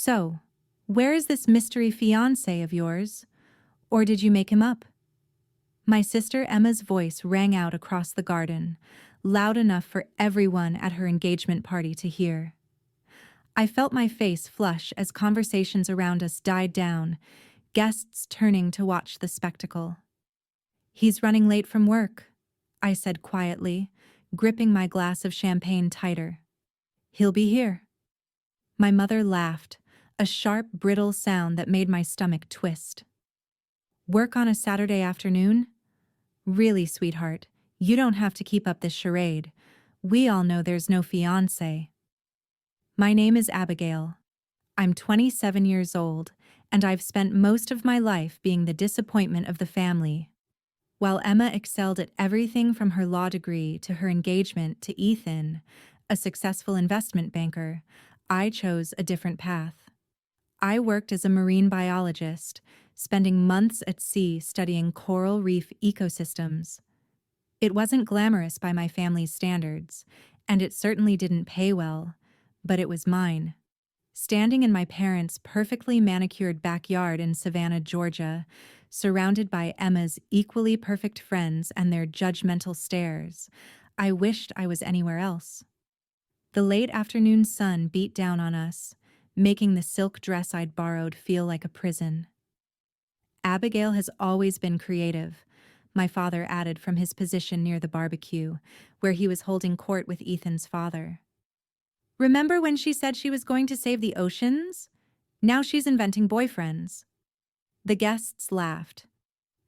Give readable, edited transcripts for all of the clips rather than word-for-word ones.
So, where is this mystery fiancé of yours? Or did you make him up? My sister Emma's voice rang out across the garden, loud enough for everyone at her engagement party to hear. I felt my face flush as conversations around us died down, guests turning to watch the spectacle. "He's running late from work," I said quietly, gripping my glass of champagne tighter. "He'll be here." My mother laughed, a sharp, brittle sound that made my stomach twist. "Work on a Saturday afternoon? Really, sweetheart, you don't have to keep up this charade. We all know there's no fiancé." My name is Abigail. I'm 27 years old, and I've spent most of my life being the disappointment of the family. While Emma excelled at everything from her law degree to her engagement to Ethan, a successful investment banker, I chose a different path. I worked as a marine biologist, spending months at sea studying coral reef ecosystems. It wasn't glamorous by my family's standards, and it certainly didn't pay well, but it was mine. Standing in my parents' perfectly manicured backyard in Savannah, Georgia, surrounded by Emma's equally perfect friends and their judgmental stares, I wished I was anywhere else. The late afternoon sun beat down on us, making the silk dress I'd borrowed feel like a prison. "Abigail has always been creative," my father added from his position near the barbecue, where he was holding court with Ethan's father. "Remember when she said she was going to save the oceans? Now she's inventing boyfriends." The guests laughed.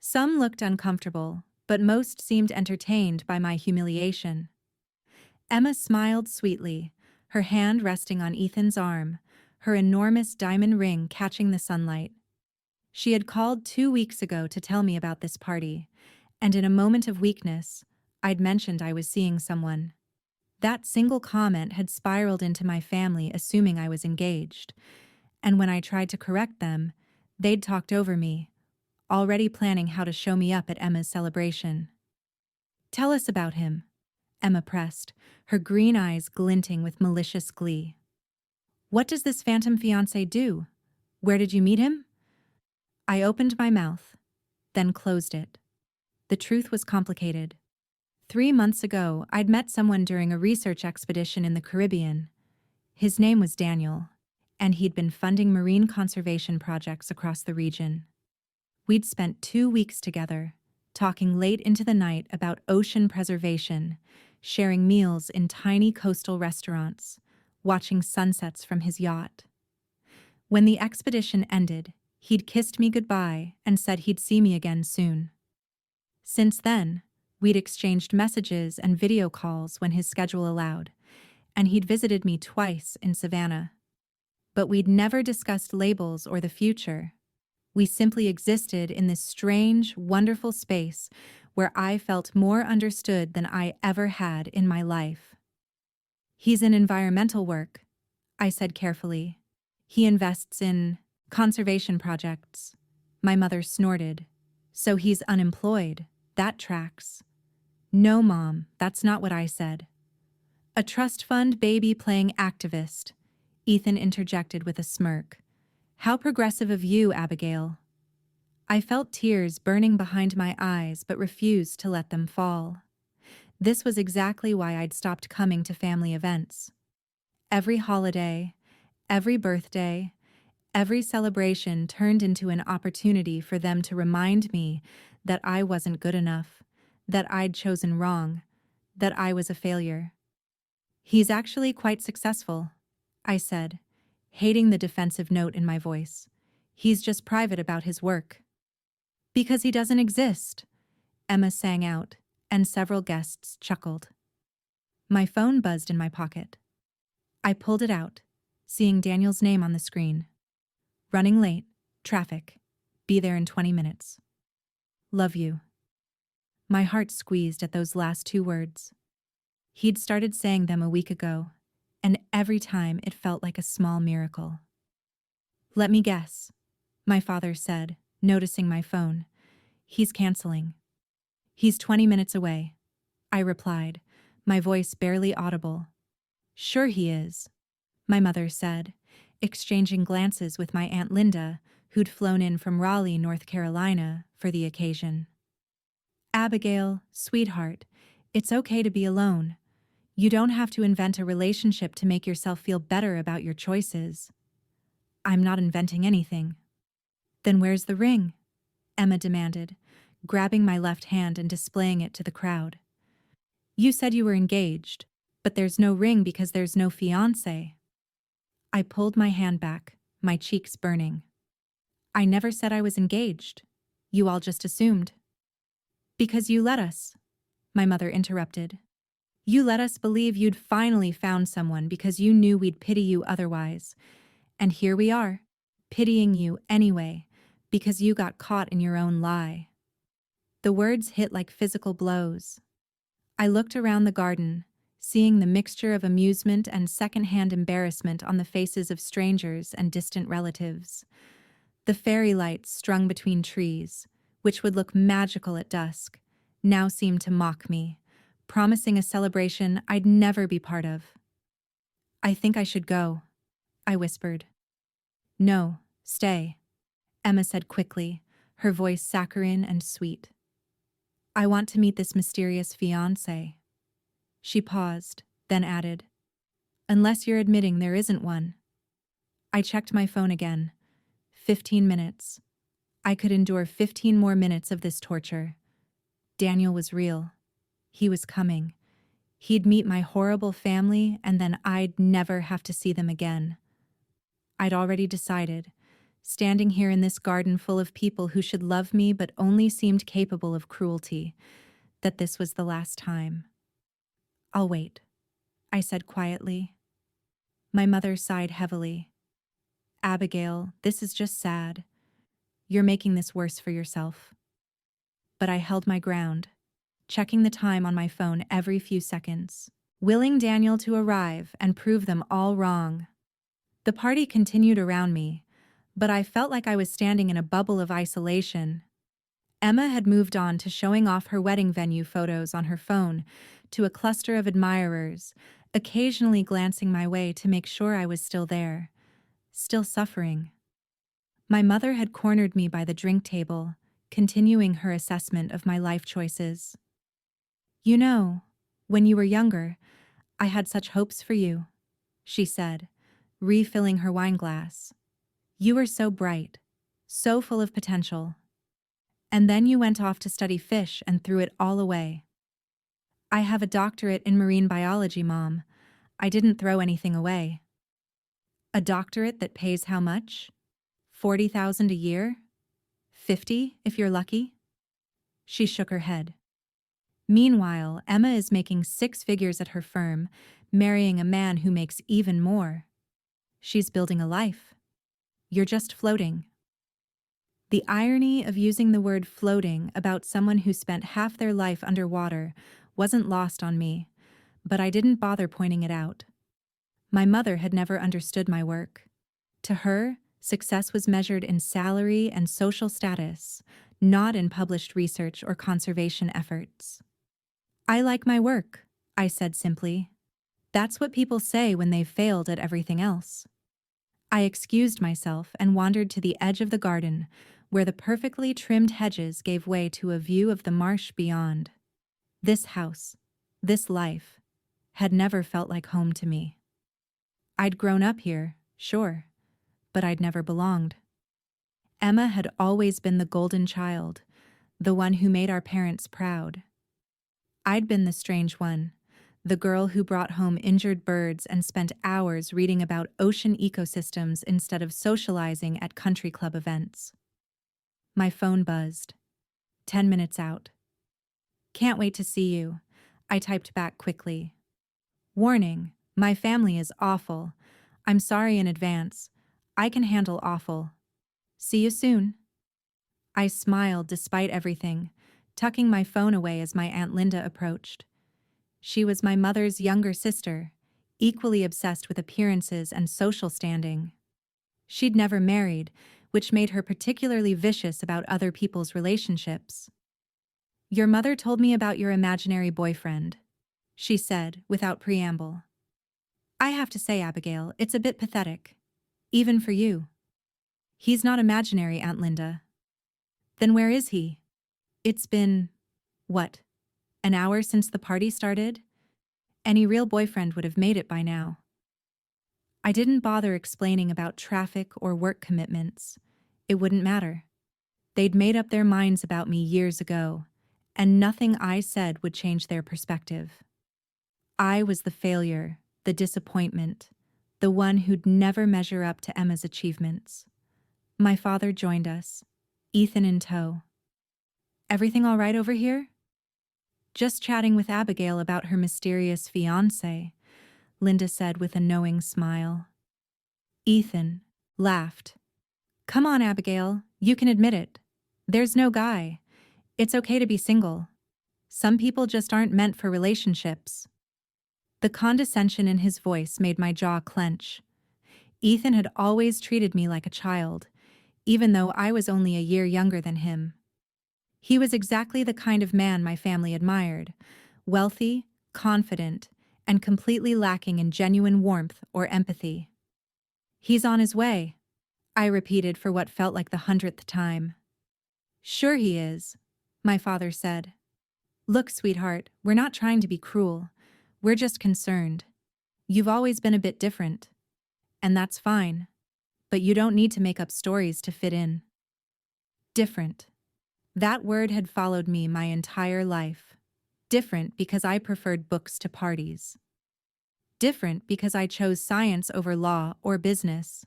Some looked uncomfortable, but most seemed entertained by my humiliation. Emma smiled sweetly, her hand resting on Ethan's arm, her enormous diamond ring catching the sunlight. She had called 2 weeks ago to tell me about this party, and in a moment of weakness, I'd mentioned I was seeing someone. That single comment had spiraled into my family assuming I was engaged, and when I tried to correct them, they'd talked over me, already planning how to show me up at Emma's celebration. "Tell us about him," Emma pressed, her green eyes glinting with malicious glee. "What does this phantom fiancé do? Where did you meet him?" I opened my mouth, then closed it. The truth was complicated. 3 months ago, I'd met someone during a research expedition in the Caribbean. His name was Daniel, and he'd been funding marine conservation projects across the region. We'd spent 2 weeks together, talking late into the night about ocean preservation, sharing meals in tiny coastal restaurants, watching sunsets from his yacht. When the expedition ended, he'd kissed me goodbye and said he'd see me again soon. Since then, we'd exchanged messages and video calls when his schedule allowed, and he'd visited me twice in Savannah. But we'd never discussed labels or the future. We simply existed in this strange, wonderful space where I felt more understood than I ever had in my life. "He's in environmental work," I said carefully. "He invests in conservation projects." My mother snorted. "So he's unemployed. That tracks." "No, Mom, that's not what I said." "A trust fund baby playing activist," Ethan interjected with a smirk. "How progressive of you, Abigail." I felt tears burning behind my eyes but refused to let them fall. This was exactly why I'd stopped coming to family events. Every holiday, every birthday, every celebration turned into an opportunity for them to remind me that I wasn't good enough, that I'd chosen wrong, that I was a failure. "He's actually quite successful," I said, hating the defensive note in my voice. "He's just private about his work." "Because he doesn't exist," Emma sang out, and several guests chuckled. My phone buzzed in my pocket. I pulled it out, seeing Daniel's name on the screen. "Running late, traffic, be there in 20 minutes. Love you." My heart squeezed at those last 2 words. He'd started saying them a week ago, and every time it felt like a small miracle. "Let me guess," my father said, noticing my phone. "He's canceling." "He's 20 minutes away," I replied, my voice barely audible. "Sure he is," my mother said, exchanging glances with my Aunt Linda, who'd flown in from Raleigh, North Carolina, for the occasion. Abigail, sweetheart, it's okay to be alone. You don't have to invent a relationship to make yourself feel better about your choices. I'm not inventing anything. Then where's the ring? Emma demanded, grabbing my left hand and displaying it to the crowd. You said you were engaged, but there's no ring because there's no fiancé. I pulled my hand back, my cheeks burning. I never said I was engaged. You all just assumed. Because you let us, my mother interrupted. You let us believe you'd finally found someone because you knew we'd pity you otherwise. And here we are, pitying you anyway, because you got caught in your own lie. The words hit like physical blows. I looked around the garden, seeing the mixture of amusement and secondhand embarrassment on the faces of strangers and distant relatives. The fairy lights strung between trees, which would look magical at dusk, now seemed to mock me, promising a celebration I'd never be part of. I think I should go, I whispered. No, stay, Emma said quickly, her voice saccharine and sweet. I want to meet this mysterious fiancé. She paused, then added, unless you're admitting there isn't one. I checked my phone again. 15 minutes. I could endure 15 more minutes of this torture. Daniel was real. He was coming. He'd meet my horrible family, and then I'd never have to see them again. I'd already decided, standing here in this garden full of people who should love me but only seemed capable of cruelty, that this was the last time. I'll wait, I said quietly. My mother sighed heavily. Abigail, this is just sad. You're making this worse for yourself. But I held my ground, checking the time on my phone every few seconds, willing Daniel to arrive and prove them all wrong. The party continued around me, but I felt like I was standing in a bubble of isolation. Emma had moved on to showing off her wedding venue photos on her phone to a cluster of admirers, occasionally glancing my way to make sure I was still there, still suffering. My mother had cornered me by the drink table, continuing her assessment of my life choices. You know, when you were younger, I had such hopes for you, she said, refilling her wine glass. You were so bright, so full of potential. And then you went off to study fish and threw it all away. I have a doctorate in marine biology, Mom. I didn't throw anything away. A doctorate that pays how much? $40,000 a year? 50 if you're lucky? She shook her head. Meanwhile, Emma is making 6 figures at her firm, marrying a man who makes even more. She's building a life. You're just floating. The irony of using the word floating about someone who spent half their life underwater wasn't lost on me, but I didn't bother pointing it out. My mother had never understood my work. To her, success was measured in salary and social status, not in published research or conservation efforts. I like my work, I said simply. That's what people say when they've failed at everything else. I excused myself and wandered to the edge of the garden, where the perfectly trimmed hedges gave way to a view of the marsh beyond. This house, this life, had never felt like home to me. I'd grown up here, sure, but I'd never belonged. Emma had always been the golden child, the one who made our parents proud. I'd been the strange one, the girl who brought home injured birds and spent hours reading about ocean ecosystems instead of socializing at country club events. My phone buzzed. 10 minutes out. Can't wait to see you, I typed back quickly. Warning, my family is awful. I'm sorry in advance. I can handle awful. See you soon. I smiled despite everything, tucking my phone away as my Aunt Linda approached. She was my mother's younger sister, equally obsessed with appearances and social standing. She'd never married, which made her particularly vicious about other people's relationships. Your mother told me about your imaginary boyfriend, she said, without preamble. I have to say, Abigail, it's a bit pathetic. Even for you. He's not imaginary, Aunt Linda. Then where is he? It's been, what, an hour since the party started? Any real boyfriend would have made it by now. I didn't bother explaining about traffic or work commitments. It wouldn't matter. They'd made up their minds about me years ago, and nothing I said would change their perspective. I was the failure, the disappointment, the one who'd never measure up to Emma's achievements. My father joined us, Ethan in tow. Everything all right over here? Just chatting with Abigail about her mysterious fiancé, Linda said with a knowing smile. Ethan laughed. Come on, Abigail, you can admit it. There's no guy. It's okay to be single. Some people just aren't meant for relationships. The condescension in his voice made my jaw clench. Ethan had always treated me like a child, even though I was only a year younger than him. He was exactly the kind of man my family admired, wealthy, confident, and completely lacking in genuine warmth or empathy. He's on his way, I repeated for what felt like the 100th time. Sure he is, my father said. Look, sweetheart, we're not trying to be cruel. We're just concerned. You've always been a bit different. And that's fine. But you don't need to make up stories to fit in. Different. That word had followed me my entire life. Different because I preferred books to parties. Different because I chose science over law or business.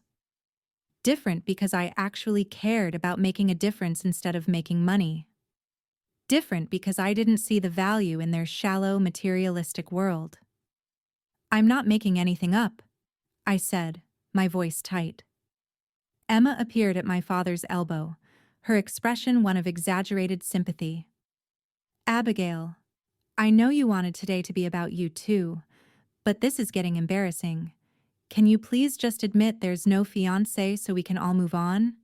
Different because I actually cared about making a difference instead of making money. Different because I didn't see the value in their shallow, materialistic world. I'm not making anything up, I said, my voice tight. Emma appeared at my father's elbow, her expression one of exaggerated sympathy. Abigail, I know you wanted today to be about you too, but this is getting embarrassing. Can you please just admit there's no fiancé so we can all move on?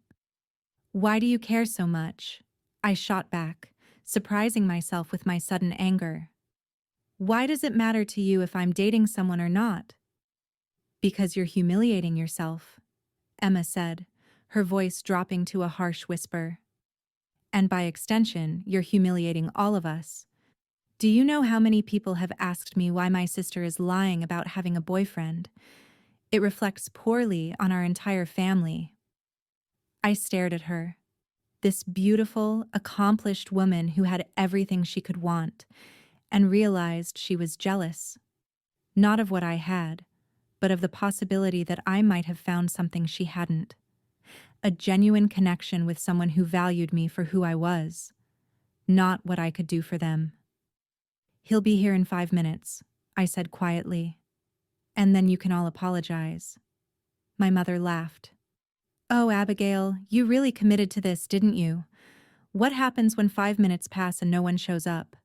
Why do you care so much? I shot back, surprising myself with my sudden anger. Why does it matter to you if I'm dating someone or not? Because you're humiliating yourself, Emma said, her voice dropping to a harsh whisper. And by extension, you're humiliating all of us. Do you know how many people have asked me why my sister is lying about having a boyfriend? It reflects poorly on our entire family. I stared at her. This beautiful, accomplished woman who had everything she could want, and realized she was jealous. Not of what I had, but of the possibility that I might have found something she hadn't. A genuine connection with someone who valued me for who I was, not what I could do for them. He'll be here in 5 minutes, I said quietly. And then you can all apologize. My mother laughed. Oh, Abigail, you really committed to this, didn't you? What happens when 5 minutes pass and no one shows up?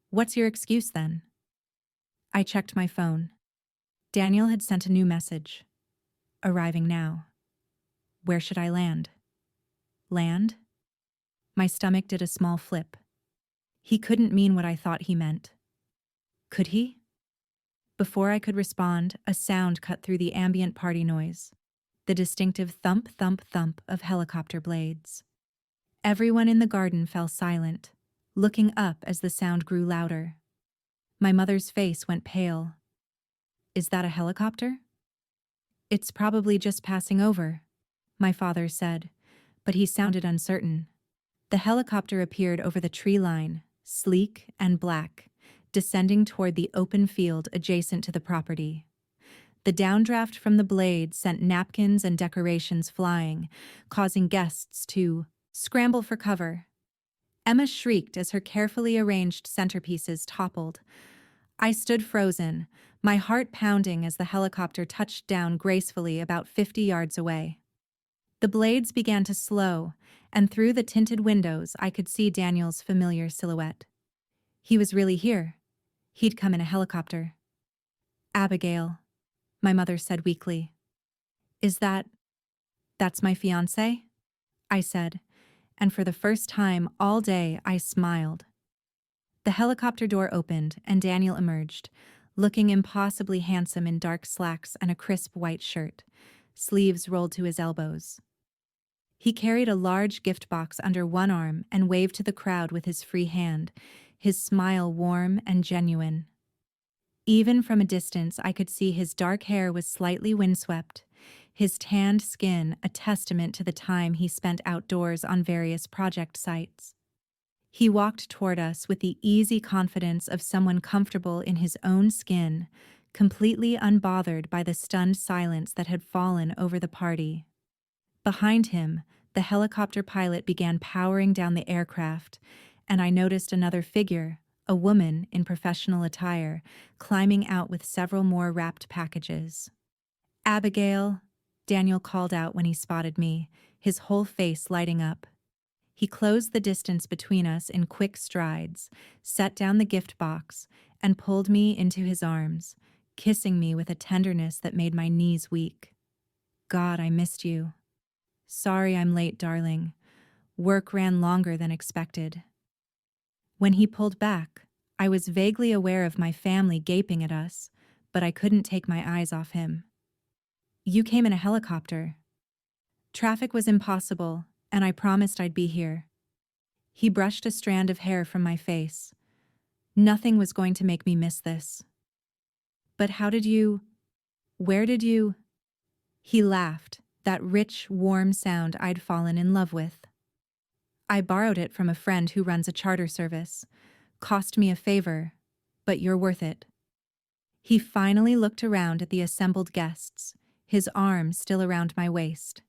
What's your excuse then? I checked my phone. Daniel had sent a new message. Arriving now. Where should I land? Land? My stomach did a small flip. He couldn't mean what I thought he meant. Could he? Before I could respond, a sound cut through the ambient party noise. The distinctive thump, thump, thump of helicopter blades. Everyone in the garden fell silent, looking up as the sound grew louder. My mother's face went pale. Is that a helicopter? It's probably just passing over, my father said, but he sounded uncertain. The helicopter appeared over the tree line, sleek and black, descending toward the open field adjacent to the property. The downdraft from the blade sent napkins and decorations flying, causing guests to scramble for cover. Emma shrieked as her carefully arranged centerpieces toppled. I stood frozen, my heart pounding as the helicopter touched down gracefully about 50 yards away. The blades began to slow, and through the tinted windows I could see Daniel's familiar silhouette. He was really here. He'd come in a helicopter. Abigail, my mother said weakly. That's my fiancé? I said, and for the first time all day I smiled. The helicopter door opened and Daniel emerged, looking impossibly handsome in dark slacks and a crisp white shirt, sleeves rolled to his elbows. He carried a large gift box under one arm and waved to the crowd with his free hand, his smile warm and genuine. Even from a distance, I could see his dark hair was slightly windswept, his tanned skin a testament to the time he spent outdoors on various project sites. He walked toward us with the easy confidence of someone comfortable in his own skin, completely unbothered by the stunned silence that had fallen over the party. Behind him, the helicopter pilot began powering down the aircraft, and I noticed another figure, a woman in professional attire, climbing out with several more wrapped packages. "Abigail," Daniel called out when he spotted me, his whole face lighting up. He closed the distance between us in quick strides, set down the gift box, and pulled me into his arms, kissing me with a tenderness that made my knees weak. "God, I missed you." "Sorry I'm late, darling. Work ran longer than expected." When he pulled back, I was vaguely aware of my family gaping at us, but I couldn't take my eyes off him. "You came in a helicopter." "Traffic was impossible, and I promised I'd be here." He brushed a strand of hair from my face. "Nothing was going to make me miss this." "But where did you?" He laughed, that rich, warm sound I'd fallen in love with. "I borrowed it from a friend who runs a charter service. Cost me a favor, but you're worth it." He finally looked around at the assembled guests, his arm still around my waist.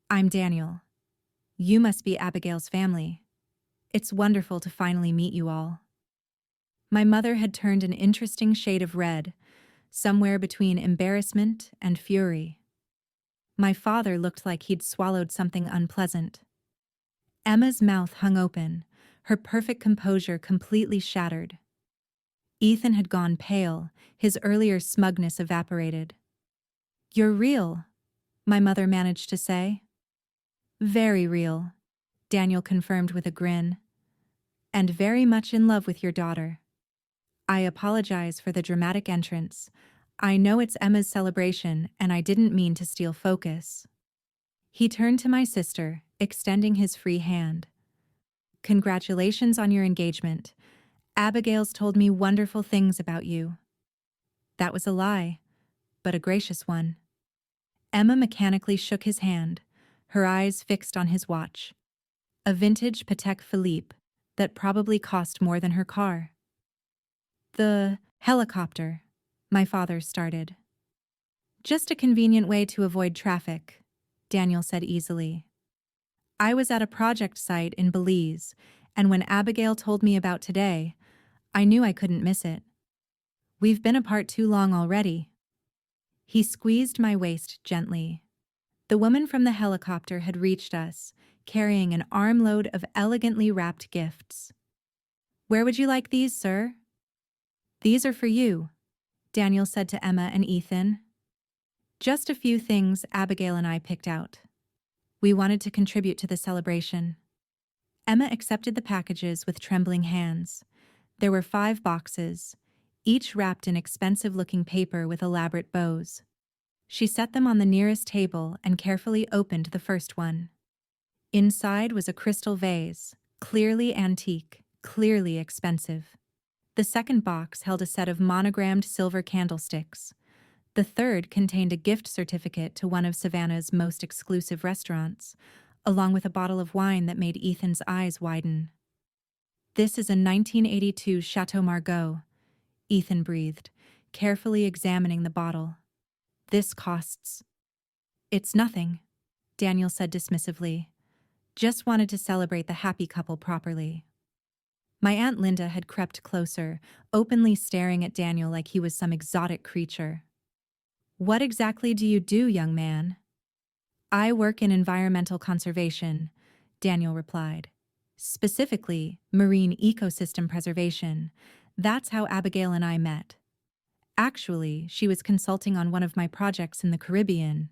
"I'm Daniel. You must be Abigail's family. It's wonderful to finally meet you all." My mother had turned an interesting shade of red, somewhere between embarrassment and fury. My father looked like he'd swallowed something unpleasant. Emma's mouth hung open, her perfect composure completely shattered. Ethan had gone pale, his earlier smugness evaporated. "You're real," my mother managed to say. "Very real," Daniel confirmed with a grin. "And very much in love with your daughter." I apologize for the dramatic entrance. I know it's Emma's celebration, and I didn't mean to steal focus. He turned to my sister, extending his free hand. "Congratulations on your engagement. Abigail's told me wonderful things about you." That was a lie, but a gracious one. Emma mechanically shook his hand, her eyes fixed on his watch. A vintage Patek Philippe that probably cost more than her car. "The helicopter," my father started. "Just a convenient way to avoid traffic," Daniel said easily. "I was at a project site in Belize, and when Abigail told me about today, I knew I couldn't miss it. We've been apart too long already." He squeezed my waist gently. The woman from the helicopter had reached us, carrying an armload of elegantly wrapped gifts. "Where would you like these, sir?" "These are for you," Daniel said to Emma and Ethan. Just a few things Abigail and I picked out. We wanted to contribute to the celebration. Emma accepted the packages with trembling hands. There were 5 boxes, each wrapped in expensive-looking paper with elaborate bows. She set them on the nearest table and carefully opened the first one. Inside was a crystal vase, clearly antique, clearly expensive. The second box held a set of monogrammed silver candlesticks. The third contained a gift certificate to one of Savannah's most exclusive restaurants, along with a bottle of wine that made Ethan's eyes widen. "This is a 1982 Chateau Margaux," Ethan breathed, carefully examining the bottle. "This costs—" "It's nothing," Daniel said dismissively. "Just wanted to celebrate the happy couple properly." My Aunt Linda had crept closer, openly staring at Daniel like he was some exotic creature. "What exactly do you do, young man?" "I work in environmental conservation," Daniel replied. "Specifically, marine ecosystem preservation. That's how Abigail and I met. Actually, she was consulting on one of my projects in the Caribbean."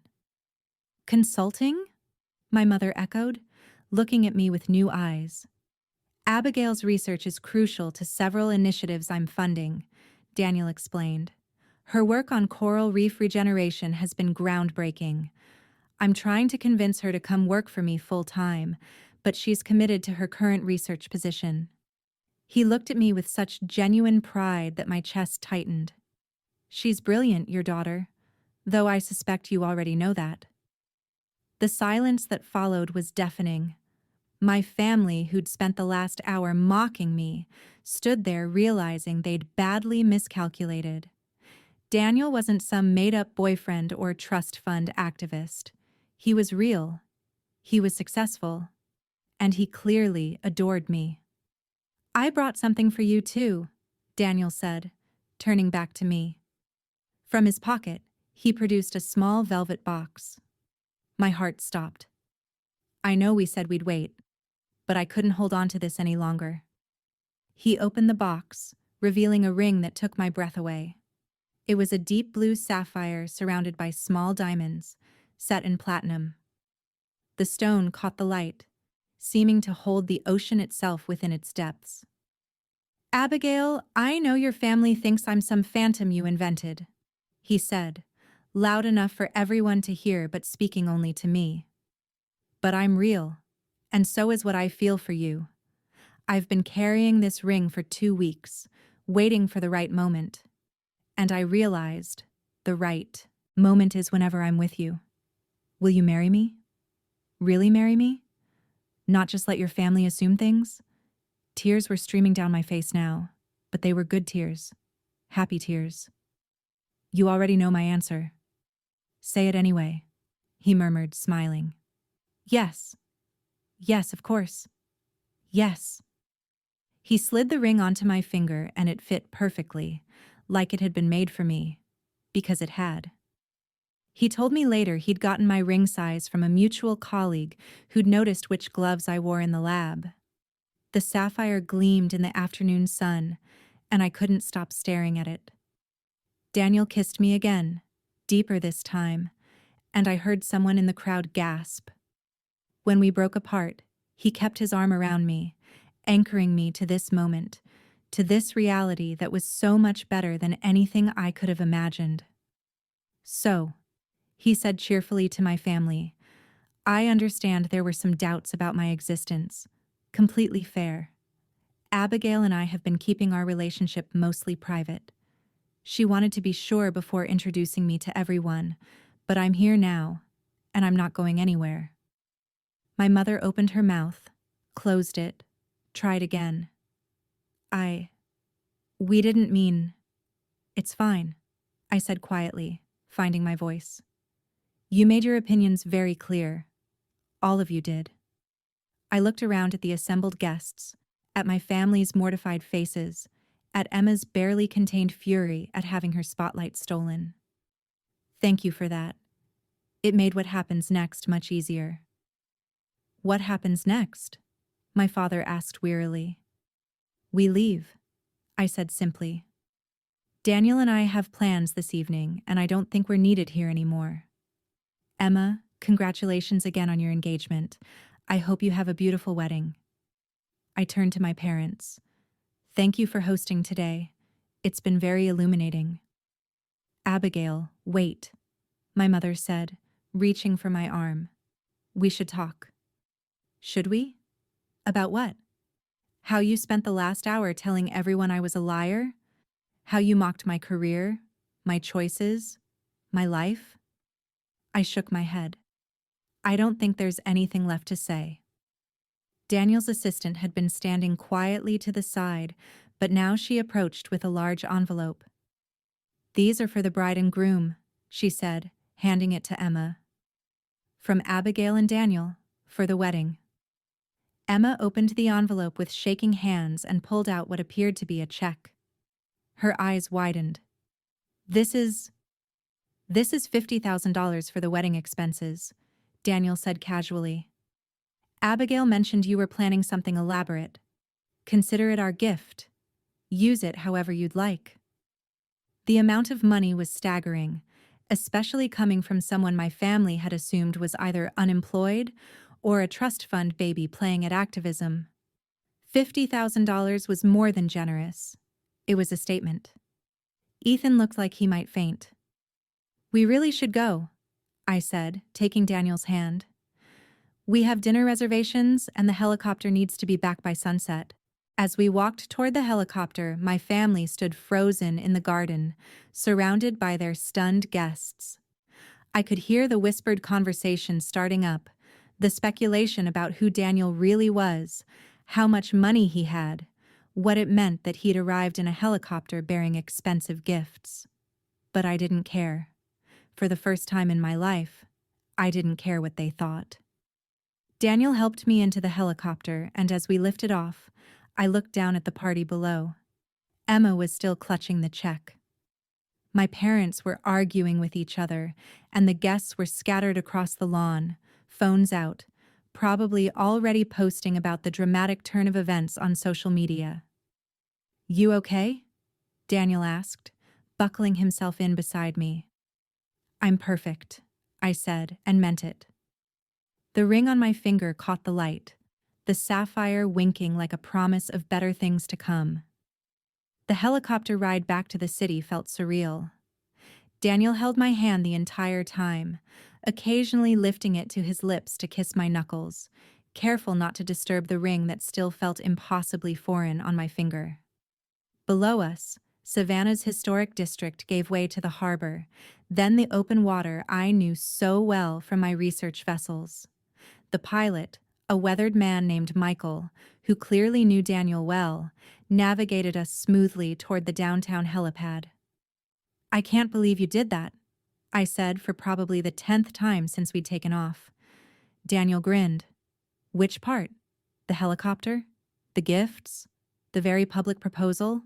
"Consulting?" my mother echoed, looking at me with new eyes. "Abigail's research is crucial to several initiatives I'm funding," Daniel explained. Her work on coral reef regeneration has been groundbreaking. I'm trying to convince her to come work for me full-time, but she's committed to her current research position. He looked at me with such genuine pride that my chest tightened. She's brilliant, your daughter, though I suspect you already know that. The silence that followed was deafening. My family, who'd spent the last hour mocking me, stood there realizing they'd badly miscalculated. Daniel wasn't some made-up boyfriend or trust fund activist. He was real. He was successful. And he clearly adored me. I brought something for you too, Daniel said, turning back to me. From his pocket, he produced a small velvet box. My heart stopped. I know we said we'd wait, but I couldn't hold on to this any longer. He opened the box, revealing a ring that took my breath away. It was a deep blue sapphire surrounded by small diamonds, set in platinum. The stone caught the light, seeming to hold the ocean itself within its depths. Abigail, I know your family thinks I'm some phantom you invented, he said, loud enough for everyone to hear but speaking only to me. But I'm real, and so is what I feel for you. I've been carrying this ring for 2 weeks, waiting for the right moment. And I realized the right moment is whenever I'm with you. Will you marry me? Really marry me? Not just let your family assume things? Tears were streaming down my face now, but they were good tears. Happy tears. You already know my answer. Say it anyway, he murmured, smiling. Yes. Yes, of course. Yes. He slid the ring onto my finger and it fit perfectly, like it had been made for me, because it had. He told me later he'd gotten my ring size from a mutual colleague who'd noticed which gloves I wore in the lab. The sapphire gleamed in the afternoon sun, and I couldn't stop staring at it. Daniel kissed me again, deeper this time, and I heard someone in the crowd gasp. When we broke apart, he kept his arm around me, anchoring me to this moment, to this reality that was so much better than anything I could have imagined. So, he said cheerfully to my family, I understand there were some doubts about my existence. Completely fair. Abigail and I have been keeping our relationship mostly private. She wanted to be sure before introducing me to everyone, but I'm here now, and I'm not going anywhere. My mother opened her mouth, closed it, tried again. We didn't mean... It's fine, I said quietly, finding my voice. You made your opinions very clear. All of you did. I looked around at the assembled guests, at my family's mortified faces, at Emma's barely contained fury at having her spotlight stolen. Thank you for that. It made what happens next much easier. What happens next? My father asked wearily. We leave, I said simply. Daniel and I have plans this evening, and I don't think we're needed here anymore. Emma, congratulations again on your engagement. I hope you have a beautiful wedding. I turned to my parents. Thank you for hosting today. It's been very illuminating. Abigail, wait, my mother said, reaching for my arm. We should talk. Should we? About what? How you spent the last hour telling everyone I was a liar? How you mocked my career, my choices, my life? I shook my head. I don't think there's anything left to say. Daniel's assistant had been standing quietly to the side, but now she approached with a large envelope. These are for the bride and groom, she said, handing it to Emma. From Abigail and Daniel, for the wedding. Emma opened the envelope with shaking hands and pulled out what appeared to be a check. Her eyes widened. This is $50,000 for the wedding expenses, Daniel said casually. Abigail mentioned you were planning something elaborate. Consider it our gift. Use it however you'd like. The amount of money was staggering, especially coming from someone my family had assumed was either unemployed or a trust fund baby playing at activism. $50,000 was more than generous. It was a statement. Ethan looked like he might faint. "We really should go," I said, taking Daniel's hand. "We have dinner reservations and the helicopter needs to be back by sunset." As we walked toward the helicopter, my family stood frozen in the garden, surrounded by their stunned guests. I could hear the whispered conversation starting up, the speculation about who Daniel really was, how much money he had, what it meant that he'd arrived in a helicopter bearing expensive gifts. But I didn't care. For the first time in my life, I didn't care what they thought. Daniel helped me into the helicopter, and as we lifted off, I looked down at the party below. Emma was still clutching the check. My parents were arguing with each other, and the guests were scattered across the lawn, phones out, probably already posting about the dramatic turn of events on social media. "You okay?" Daniel asked, buckling himself in beside me. "I'm perfect," I said, and meant it. The ring on my finger caught the light, the sapphire winking like a promise of better things to come. The helicopter ride back to the city felt surreal. Daniel held my hand the entire time, occasionally lifting it to his lips to kiss my knuckles, careful not to disturb the ring that still felt impossibly foreign on my finger. Below us, Savannah's historic district gave way to the harbor, then the open water I knew so well from my research vessels. The pilot, a weathered man named Michael, who clearly knew Daniel well, navigated us smoothly toward the downtown helipad. "I can't believe you did that," I said for probably the 10th time since we'd taken off. Daniel grinned. "Which part? The helicopter? The gifts? The very public proposal?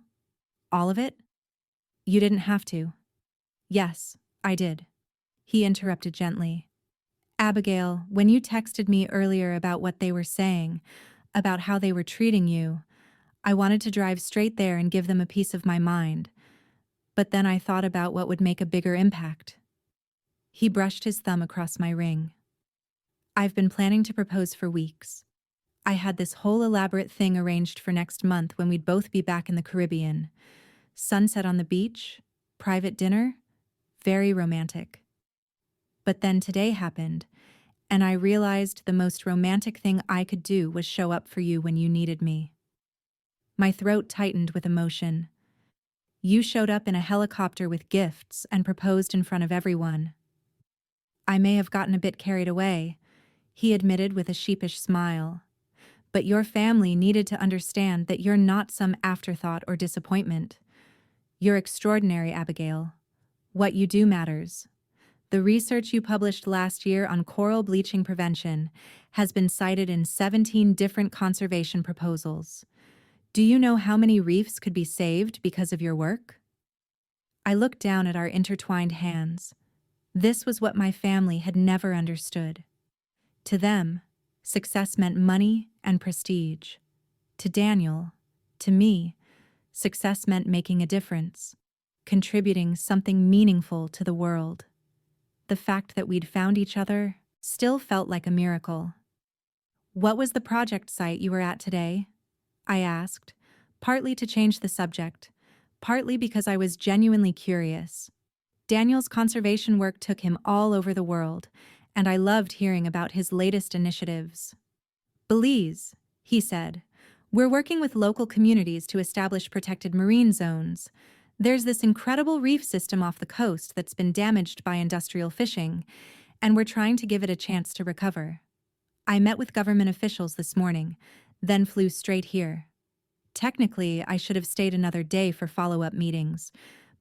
All of it?" "You didn't have to." "Yes, I did." He interrupted gently. "Abigail, when you texted me earlier about what they were saying, about how they were treating you, I wanted to drive straight there and give them a piece of my mind. But then I thought about what would make a bigger impact." He brushed his thumb across my ring. "I've been planning to propose for weeks. I had this whole elaborate thing arranged for next month when we'd both be back in the Caribbean. Sunset on the beach, private dinner, very romantic. But then today happened, and I realized the most romantic thing I could do was show up for you when you needed me." My throat tightened with emotion. "You showed up in a helicopter with gifts and proposed in front of everyone." "I may have gotten a bit carried away," he admitted with a sheepish smile. "But your family needed to understand that you're not some afterthought or disappointment. You're extraordinary, Abigail. What you do matters. The research you published last year on coral bleaching prevention has been cited in 17 different conservation proposals. Do you know how many reefs could be saved because of your work?" I looked down at our intertwined hands. This was what my family had never understood. To them, success meant money and prestige. To Daniel, to me, success meant making a difference, contributing something meaningful to the world. The fact that we'd found each other still felt like a miracle. "What was the project site you were at today?" I asked, partly to change the subject, partly because I was genuinely curious. Daniel's conservation work took him all over the world, and I loved hearing about his latest initiatives. "Belize," he said. "We're working with local communities to establish protected marine zones. There's this incredible reef system off the coast that's been damaged by industrial fishing, and we're trying to give it a chance to recover. I met with government officials this morning, then flew straight here. Technically, I should have stayed another day for follow-up meetings,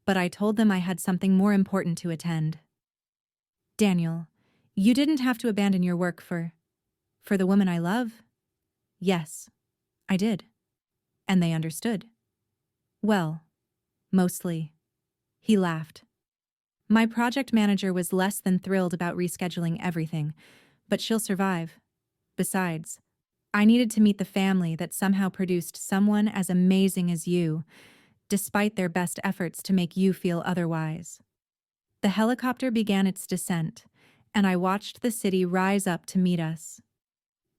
but I told them I had something more important to attend." "Daniel, you didn't have to abandon your work for the woman I love?" "Yes, I did. And they understood." "Well, mostly." He laughed. "My project manager was less than thrilled about rescheduling everything, but she'll survive. Besides, I needed to meet the family that somehow produced someone as amazing as you, despite their best efforts to make you feel otherwise." The helicopter began its descent, and I watched the city rise up to meet us.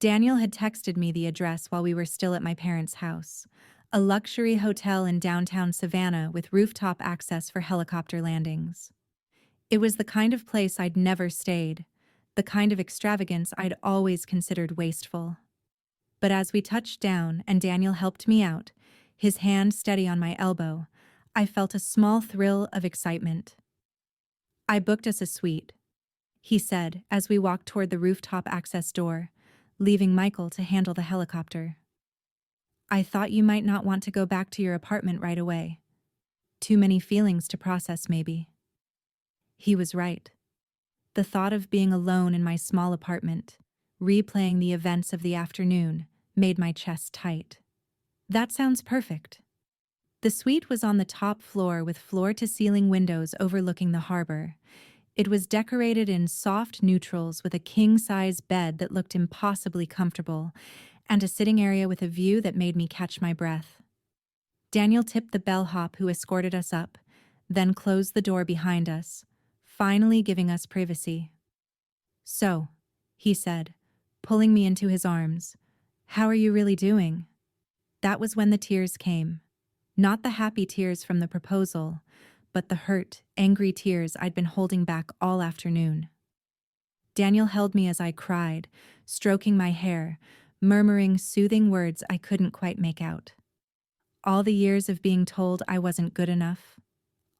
Daniel had texted me the address while we were still at my parents' house, a luxury hotel in downtown Savannah with rooftop access for helicopter landings. It was the kind of place I'd never stayed, the kind of extravagance I'd always considered wasteful. But as we touched down and Daniel helped me out, his hand steady on my elbow, I felt a small thrill of excitement. "I booked us a suite," he said as we walked toward the rooftop access door, leaving Michael to handle the helicopter. "I thought you might not want to go back to your apartment right away. Too many feelings to process, maybe." He was right. The thought of being alone in my small apartment, replaying the events of the afternoon, made my chest tight. "That sounds perfect." The suite was on the top floor with floor-to-ceiling windows overlooking the harbor. It was decorated in soft neutrals with a king-size bed that looked impossibly comfortable, and a sitting area with a view that made me catch my breath. Daniel tipped the bellhop who escorted us up, then closed the door behind us, finally giving us privacy. "So," he said, pulling me into his arms, "how are you really doing?" That was when the tears came. Not the happy tears from the proposal, but the hurt, angry tears I'd been holding back all afternoon. Daniel held me as I cried, stroking my hair, murmuring soothing words I couldn't quite make out. All the years of being told I wasn't good enough,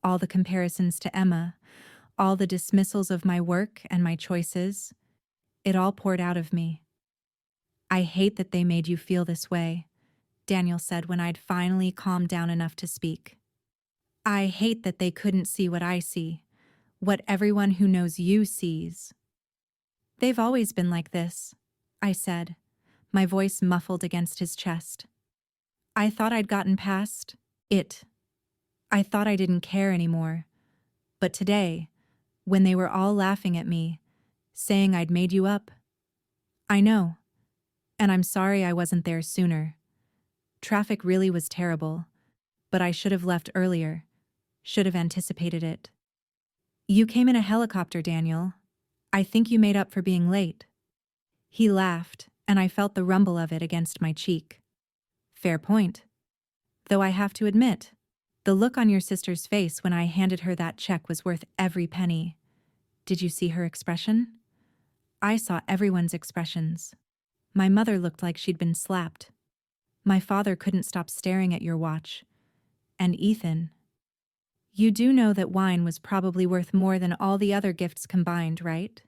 all the comparisons to Emma, all the dismissals of my work and my choices, it all poured out of me. "I hate that they made you feel this way," Daniel said when I'd finally calmed down enough to speak. "I hate that they couldn't see what I see, what everyone who knows you sees." "They've always been like this," I said, my voice muffled against his chest. "I thought I'd gotten past it. I thought I didn't care anymore. But today, when they were all laughing at me, saying I'd made you up, I know. And I'm sorry I wasn't there sooner. Traffic really was terrible, but I should have left earlier, should have anticipated it." "You came in a helicopter, Daniel. I think you made up for being late." He laughed, and I felt the rumble of it against my cheek. "Fair point. Though I have to admit, the look on your sister's face when I handed her that check was worth every penny. Did you see her expression?" "I saw everyone's expressions. My mother looked like she'd been slapped. My father couldn't stop staring at your watch. And Ethan. You do know that wine was probably worth more than all the other gifts combined, right?"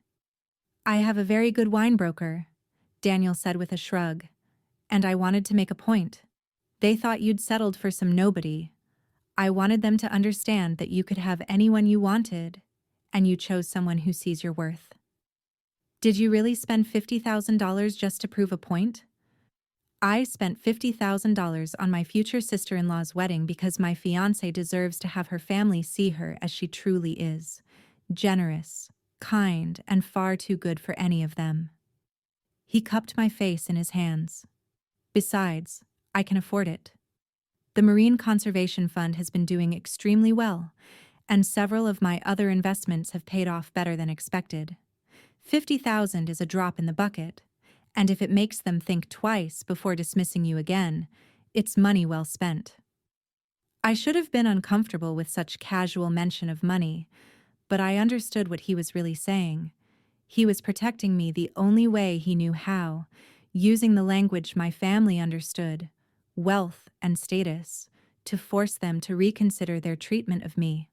"I have a very good wine broker," Daniel said with a shrug, "and I wanted to make a point. They thought you'd settled for some nobody. I wanted them to understand that you could have anyone you wanted, and you chose someone who sees your worth." "Did you really spend $50,000 just to prove a point?" "I spent $50,000 on my future sister-in-law's wedding because my fiancé deserves to have her family see her as she truly is. Generous, kind, and far too good for any of them." He cupped my face in his hands. "Besides, I can afford it. The Marine Conservation Fund has been doing extremely well, and several of my other investments have paid off better than expected. 50,000 is a drop in the bucket, and if it makes them think twice before dismissing you again, it's money well spent." I should have been uncomfortable with such casual mention of money, but I understood what he was really saying. He was protecting me the only way he knew how, using the language my family understood, wealth and status, to force them to reconsider their treatment of me.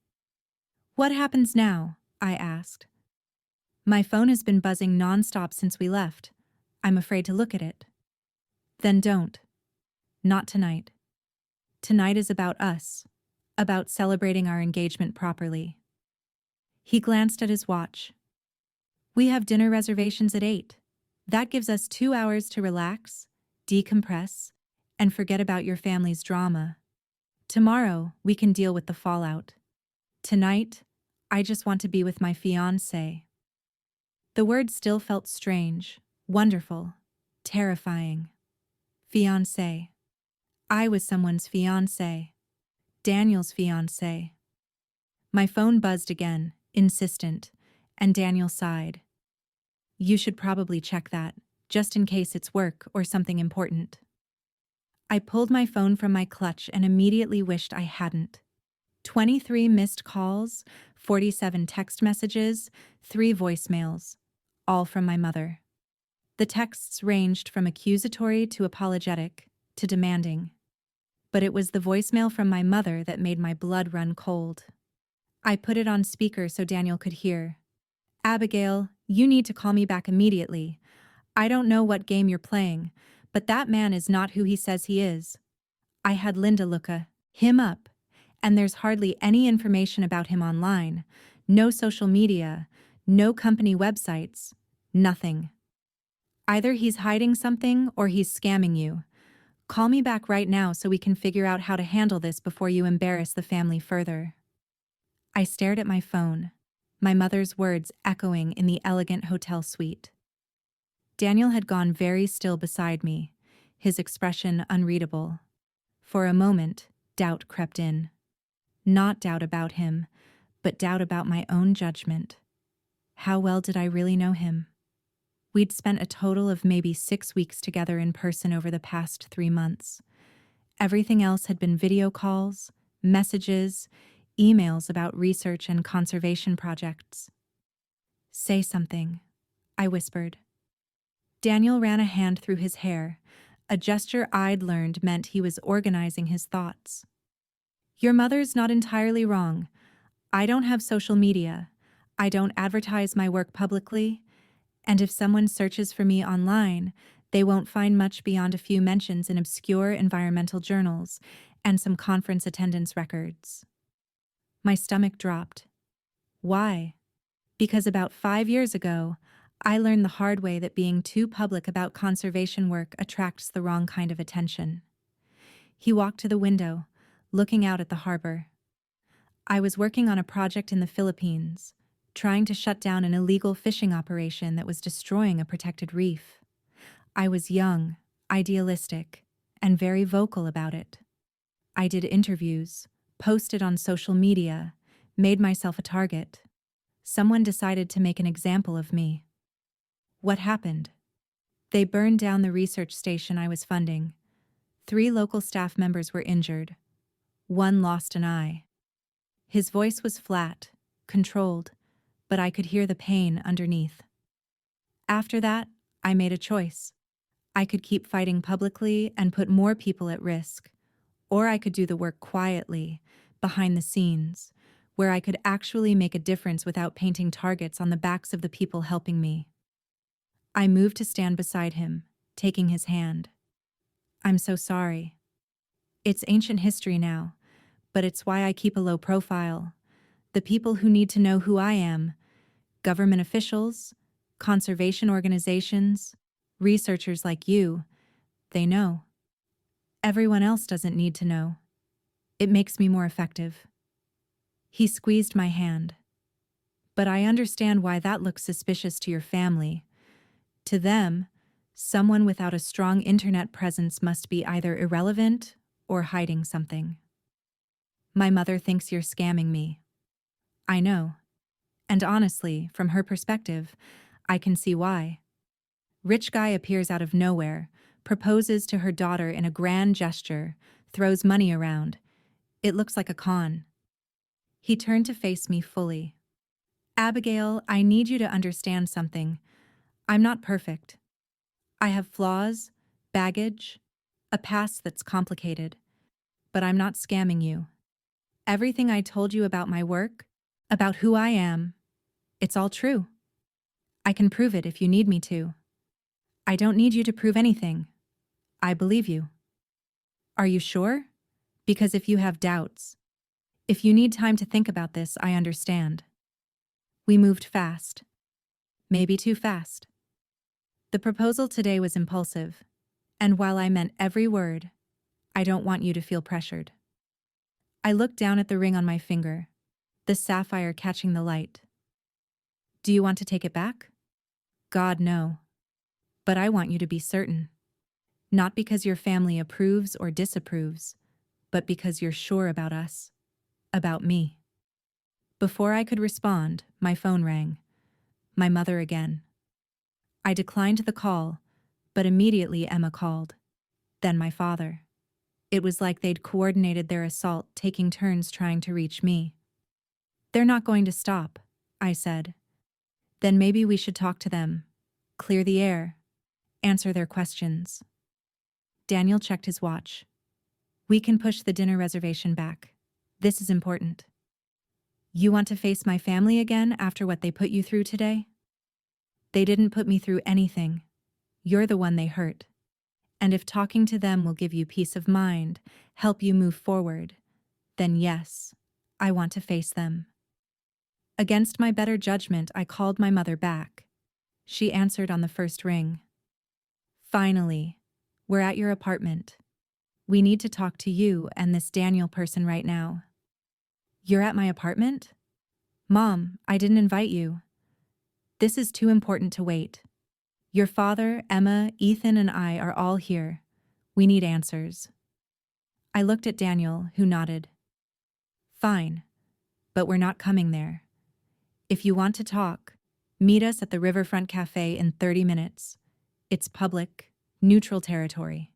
"What happens now?" I asked. "My phone has been buzzing nonstop since we left. I'm afraid to look at it." "Then don't. Not tonight. Tonight is about us, about celebrating our engagement properly." He glanced at his watch. "We have dinner reservations at 8. That gives us 2 hours to relax, decompress, and forget about your family's drama. Tomorrow, we can deal with the fallout. Tonight, I just want to be with my fiancé." The word still felt strange, wonderful, terrifying. Fiancé. I was someone's fiancé. Daniel's fiancé. My phone buzzed again, insistent, and Daniel sighed. "You should probably check that, just in case it's work or something important." I pulled my phone from my clutch and immediately wished I hadn't. 23 missed calls, 47 text messages, 3 voicemails, all from my mother. The texts ranged from accusatory to apologetic to demanding. But it was the voicemail from my mother that made my blood run cold. I put it on speaker so Daniel could hear. "Abigail, you need to call me back immediately. I don't know what game you're playing, but that man is not who he says he is. I had Linda look him up, and there's hardly any information about him online. No social media, no company websites, nothing. Either he's hiding something or he's scamming you. Call me back right now so we can figure out how to handle this before you embarrass the family further." I stared at my phone, my mother's words echoing in the elegant hotel suite. Daniel had gone very still beside me, his expression unreadable. For a moment, doubt crept in. Not doubt about him, but doubt about my own judgment. How well did I really know him? We'd spent a total of maybe 6 weeks together in person over the past 3 months. Everything else had been video calls, messages, emails about research and conservation projects. "Say something," I whispered. Daniel ran a hand through his hair, a gesture I'd learned meant he was organizing his thoughts. "Your mother's not entirely wrong. I don't have social media. I don't advertise my work publicly. And if someone searches for me online, they won't find much beyond a few mentions in obscure environmental journals and some conference attendance records." My stomach dropped. Why? Because about 5 years ago, I learned the hard way that being too public about conservation work attracts the wrong kind of attention. He walked to the window, looking out at the harbor. I was working on a project in the Philippines, trying to shut down an illegal fishing operation that was destroying a protected reef. I was young, idealistic, and very vocal about it. I did interviews, posted on social media, made myself a target. Someone decided to make an example of me. What happened? They burned down the research station I was funding. 3 local staff members were injured. 1 lost an eye. His voice was flat, controlled, but I could hear the pain underneath. After that, I made a choice. I could keep fighting publicly and put more people at risk, or I could do the work quietly, behind the scenes, where I could actually make a difference without painting targets on the backs of the people helping me. I moved to stand beside him, taking his hand. "I'm so sorry. It's ancient history now, but it's why I keep a low profile. The people who need to know who I am, government officials, conservation organizations, researchers like you, they know. Everyone else doesn't need to know. It makes me more effective." He squeezed my hand. "But I understand why that looks suspicious to your family. To them, someone without a strong internet presence must be either irrelevant or hiding something." "My mother thinks you're scamming me." "I know. And honestly, from her perspective, I can see why. Rich guy appears out of nowhere, proposes to her daughter in a grand gesture, throws money around. It looks like a con." He turned to face me fully. "Abigail, I need you to understand something. I'm not perfect. I have flaws, baggage, a past that's complicated. But I'm not scamming you. Everything I told you about my work, about who I am, it's all true. I can prove it if you need me to. I don't need you to prove anything. I believe you." "Are you sure? Because if you have doubts, if you need time to think about this, I understand." We moved fast. Maybe too fast. The proposal today was impulsive, and while I meant every word, I don't want you to feel pressured. I looked down at the ring on my finger, the sapphire catching the light. "Do you want to take it back?" "God, no. But I want you to be certain. Not because your family approves or disapproves, but because you're sure about us, about me." Before I could respond, my phone rang. My mother again. I declined the call, but immediately Emma called. Then my father. It was like they'd coordinated their assault, taking turns trying to reach me. "They're not going to stop," I said. "Then maybe we should talk to them. Clear the air. Answer their questions." Daniel checked his watch. "We can push the dinner reservation back. This is important." "You want to face my family again after what they put you through today?" "They didn't put me through anything. You're the one they hurt. And if talking to them will give you peace of mind, help you move forward, then yes, I want to face them." Against my better judgment, I called my mother back. She answered on the first ring. "Finally, we're at your apartment. We need to talk to you and this Daniel person right now." "You're at my apartment?" "Mom, I didn't invite you." "This is too important to wait. Your father, Emma, Ethan, and I are all here. We need answers." I looked at Daniel, who nodded. "Fine, but we're not coming there. If you want to talk, meet us at the Riverfront Cafe in 30 minutes. It's public, neutral territory."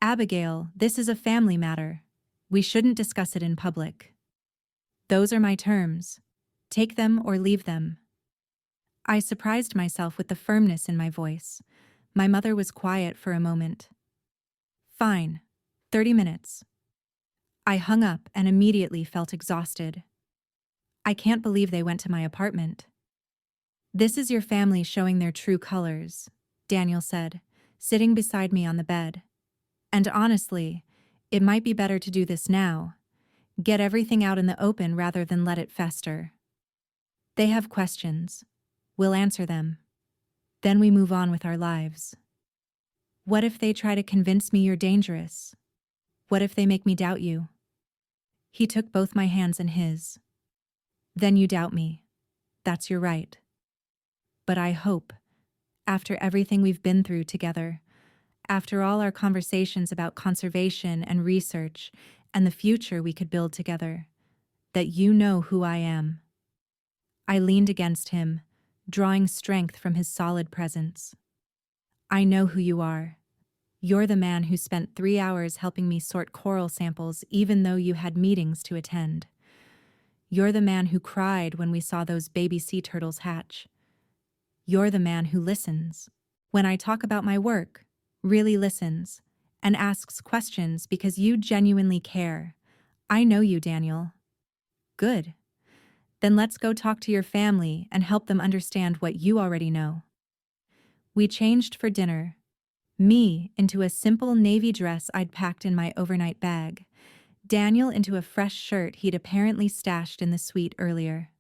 "Abigail, this is a family matter. We shouldn't discuss it in public." "Those are my terms. Take them or leave them." I surprised myself with the firmness in my voice. My mother was quiet for a moment. "Fine, 30 minutes." I hung up and immediately felt exhausted. I can't believe they went to my apartment. "This is your family showing their true colors," Daniel said, sitting beside me on the bed. "And honestly, it might be better to do this now. Get everything out in the open rather than let it fester. They have questions. We'll answer them. Then we move on with our lives. What if they try to convince me you're dangerous? What if they make me doubt you?" He took both my hands in his. "Then you doubt me. That's your right. But I hope, after everything we've been through together, after all our conversations about conservation and research and the future we could build together, that you know who I am." I leaned against him, drawing strength from his solid presence. "I know who you are. You're the man who spent 3 hours helping me sort coral samples even though you had meetings to attend. You're the man who cried when we saw those baby sea turtles hatch. You're the man who listens. When I talk about my work, really listens, and asks questions because you genuinely care. I know you, Daniel." "Good. Then let's go talk to your family and help them understand what you already know." We changed for dinner. Me into a simple navy dress I'd packed in my overnight bag. Daniel into a fresh shirt he'd apparently stashed in the suite earlier.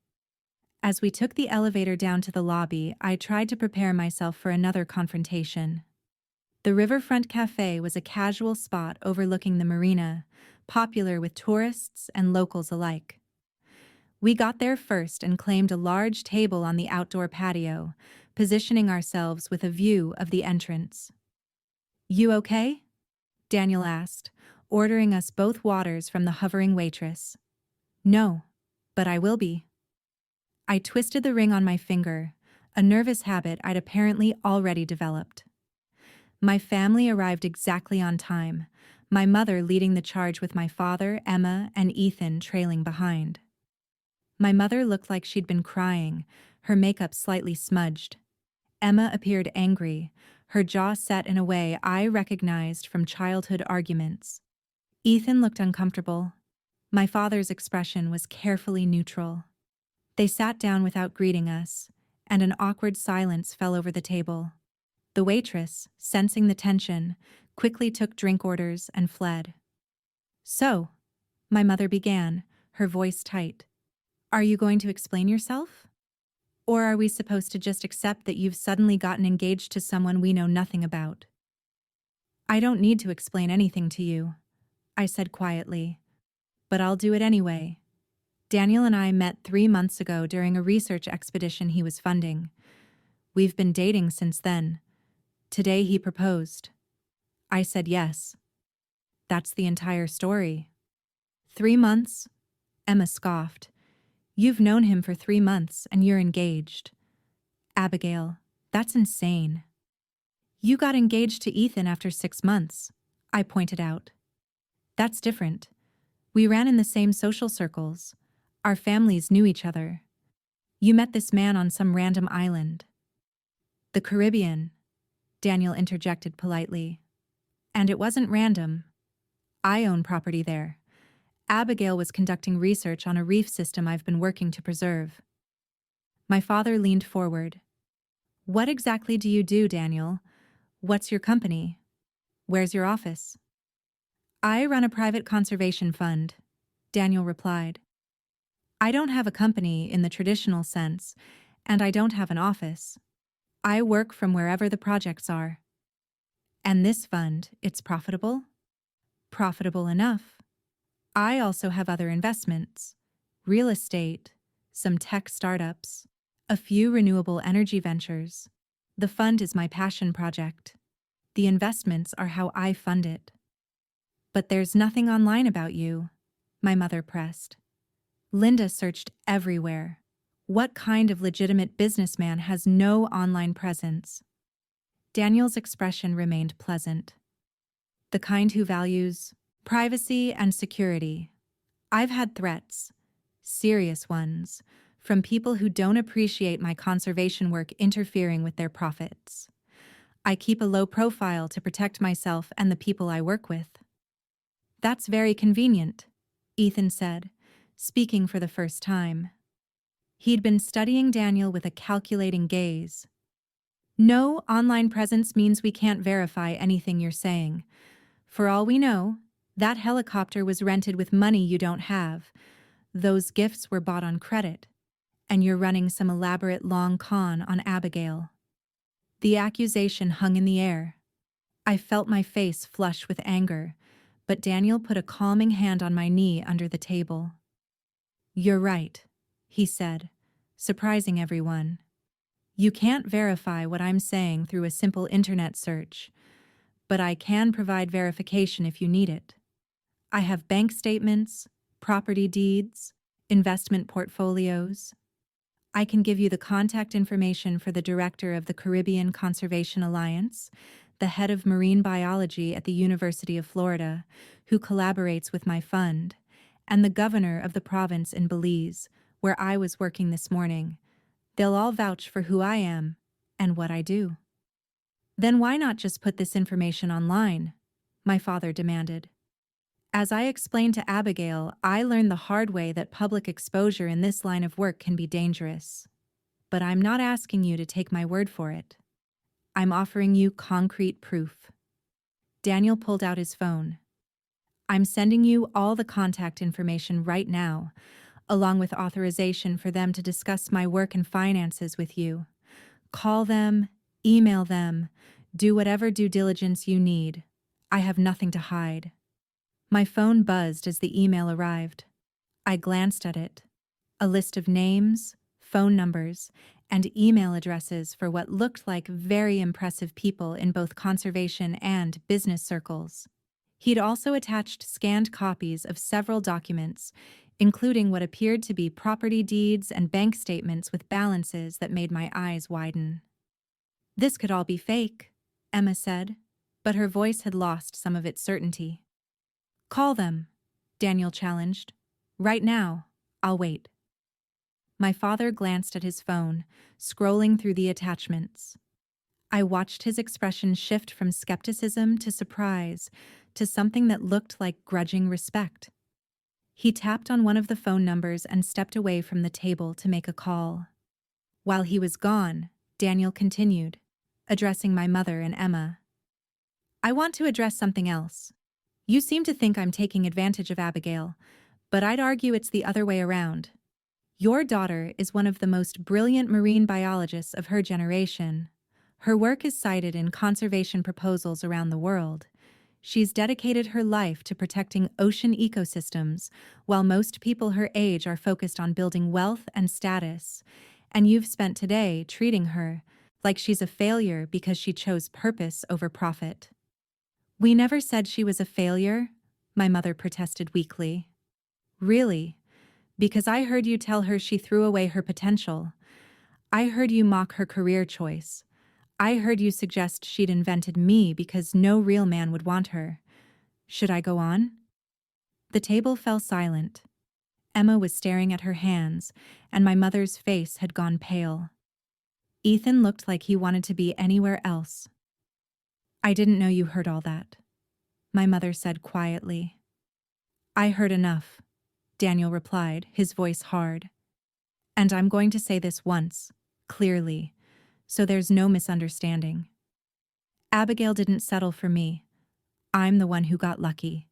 As we took the elevator down to the lobby, I tried to prepare myself for another confrontation. The Riverfront Cafe was a casual spot overlooking the marina, popular with tourists and locals alike. We got there first and claimed a large table on the outdoor patio, positioning ourselves with a view of the entrance. "You okay?" Daniel asked, ordering us both waters from the hovering waitress. "No, but I will be." I twisted the ring on my finger, a nervous habit I'd apparently already developed. My family arrived exactly on time, my mother leading the charge with my father, Emma, and Ethan trailing behind. My mother looked like she'd been crying, her makeup slightly smudged. Emma appeared angry, her jaw set in a way I recognized from childhood arguments. Ethan looked uncomfortable. My father's expression was carefully neutral. They sat down without greeting us, and an awkward silence fell over the table. The waitress, sensing the tension, quickly took drink orders and fled. "So," my mother began, her voice tight, "are you going to explain yourself? Or are we supposed to just accept that you've suddenly gotten engaged to someone we know nothing about?" "I don't need to explain anything to you," I said quietly, "but I'll do it anyway. Daniel and I met 3 months ago during a research expedition he was funding. We've been dating since then. Today he proposed. I said yes. That's the entire story." "3 months?" Emma scoffed. "You've known him for 3 months and you're engaged. Abigail, that's insane." "You got engaged to Ethan after 6 months," I pointed out. That's different. We ran in the same social circles. Our families knew each other. You met this man on some random island. The Caribbean, Daniel interjected politely. And it wasn't random. I own property there. Abigail was conducting research on a reef system I've been working to preserve. My father leaned forward. What exactly do you do, Daniel? What's your company? Where's your office? I run a private conservation fund, Daniel replied. I don't have a company in the traditional sense, and I don't have an office. I work from wherever the projects are. And this fund, it's profitable? Profitable enough. I also have other investments, real estate, some tech startups, a few renewable energy ventures. The fund is my passion project. The investments are how I fund it. But there's nothing online about you, my mother pressed. Linda searched everywhere. What kind of legitimate businessman has no online presence? Daniel's expression remained pleasant. The kind who values privacy and security. I've had threats, serious ones, from people who don't appreciate my conservation work interfering with their profits. I keep a low profile to protect myself and the people I work with. That's very convenient, Ethan said, speaking for the first time. He'd been studying Daniel with a calculating gaze. No online presence means we can't verify anything you're saying. For all we know, that helicopter was rented with money you don't have. Those gifts were bought on credit, and you're running some elaborate long con on Abigail. The accusation hung in the air. I felt my face flush with anger, but Daniel put a calming hand on my knee under the table. You're right, he said, surprising everyone. You can't verify what I'm saying through a simple internet search, but I can provide verification if you need it. I have bank statements, property deeds, investment portfolios. I can give you the contact information for the director of the Caribbean Conservation Alliance, the head of marine biology at the University of Florida, who collaborates with my fund, and the governor of the province in Belize, where I was working this morning. They'll all vouch for who I am and what I do. Then why not just put this information online? My father demanded. As I explained to Abigail, I learned the hard way that public exposure in this line of work can be dangerous. But I'm not asking you to take my word for it. I'm offering you concrete proof. Daniel pulled out his phone. I'm sending you all the contact information right now, along with authorization for them to discuss my work and finances with you. Call them, email them, do whatever due diligence you need. I have nothing to hide. My phone buzzed as the email arrived. I glanced at it. A list of names, phone numbers, and email addresses for what looked like very impressive people in both conservation and business circles. He'd also attached scanned copies of several documents, including what appeared to be property deeds and bank statements with balances that made my eyes widen. This could all be fake, Emma said, but her voice had lost some of its certainty. Call them, Daniel challenged. Right now, I'll wait. My father glanced at his phone, scrolling through the attachments. I watched his expression shift from skepticism to surprise to something that looked like grudging respect. He tapped on one of the phone numbers and stepped away from the table to make a call. While he was gone, Daniel continued, addressing my mother and Emma. I want to address something else. You seem to think I'm taking advantage of Abigail, but I'd argue it's the other way around. Your daughter is one of the most brilliant marine biologists of her generation. Her work is cited in conservation proposals around the world. She's dedicated her life to protecting ocean ecosystems, while most people her age are focused on building wealth and status. And you've spent today treating her like she's a failure because she chose purpose over profit. We never said she was a failure, my mother protested weakly. Really? Because I heard you tell her she threw away her potential. I heard you mock her career choice. I heard you suggest she'd invented me because no real man would want her. Should I go on? The table fell silent. Emma was staring at her hands, and my mother's face had gone pale. Ethan looked like he wanted to be anywhere else. "I didn't know you heard all that," my mother said quietly. "I heard enough," Daniel replied, his voice hard. "And I'm going to say this once, clearly, so there's no misunderstanding. Abigail didn't settle for me. I'm the one who got lucky.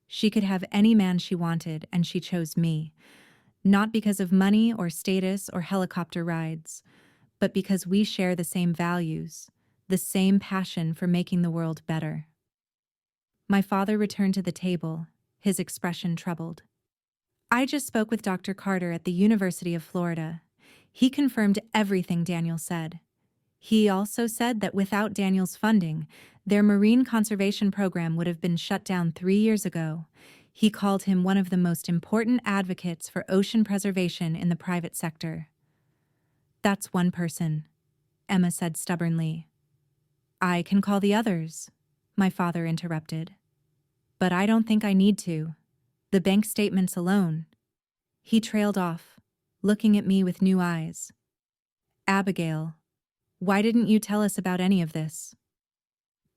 She could have any man she wanted, and she chose me, not because of money or status or helicopter rides, but because we share the same values, the same passion for making the world better." My father returned to the table, his expression troubled. "I just spoke with Dr. Carter at the University of Florida. He confirmed everything Daniel said. He also said that without Daniel's funding, their marine conservation program would have been shut down 3 years ago. He called him one of the most important advocates for ocean preservation in the private sector." "That's one person," Emma said stubbornly. "I can call the others," my father interrupted. "But I don't think I need to. The bank statements alone." He trailed off, looking at me with new eyes. "Abigail, why didn't you tell us about any of this?"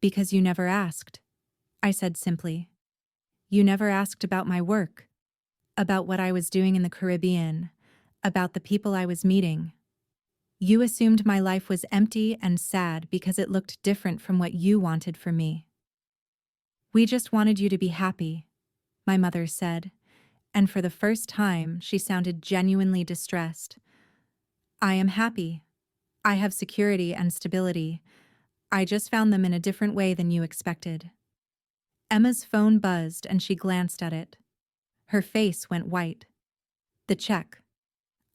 "Because you never asked," I said simply. "You never asked about my work, about what I was doing in the Caribbean, about the people I was meeting. You assumed my life was empty and sad because it looked different from what you wanted for me." "We just wanted you to be happy," my mother said, and for the first time she sounded genuinely distressed. "I am happy. I have security and stability. I just found them in a different way than you expected." Emma's phone buzzed and she glanced at it. Her face went white. "The check.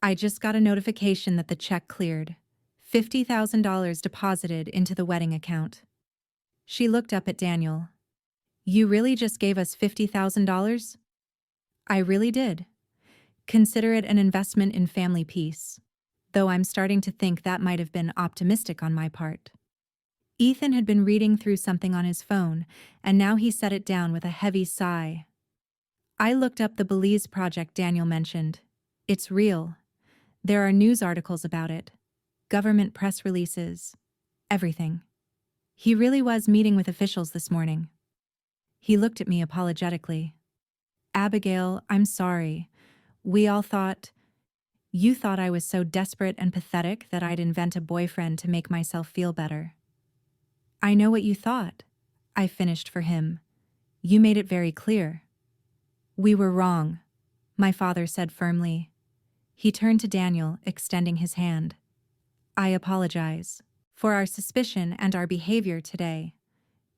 I just got a notification that the check cleared. $50,000 deposited into the wedding account." She looked up at Daniel. "You really just gave us $50,000? "I really did. Consider it an investment in family peace, though I'm starting to think that might have been optimistic on my part." Ethan had been reading through something on his phone, and now he set it down with a heavy sigh. "I looked up the Belize project Daniel mentioned. It's real. There are news articles about it, government press releases, everything. He really was meeting with officials this morning." He looked at me apologetically. "Abigail, I'm sorry. We all thought... You thought I was so desperate and pathetic that I'd invent a boyfriend to make myself feel better." "I know what you thought," I finished for him. "You made it very clear." "We were wrong," my father said firmly. He turned to Daniel, extending his hand. "I apologize for our suspicion and our behavior today.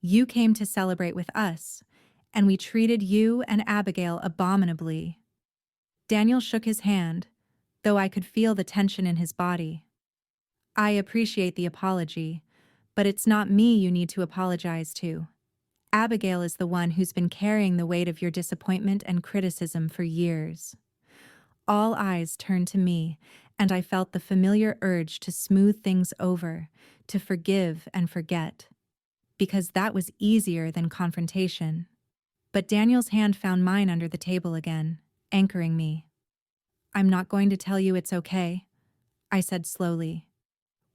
You came to celebrate with us, and we treated you and Abigail abominably." Daniel shook his hand, though I could feel the tension in his body. "I appreciate the apology, but it's not me you need to apologize to. Abigail is the one who's been carrying the weight of your disappointment and criticism for years." All eyes turned to me, and I felt the familiar urge to smooth things over, to forgive and forget, because that was easier than confrontation. But Daniel's hand found mine under the table again, anchoring me. "I'm not going to tell you it's okay," I said slowly.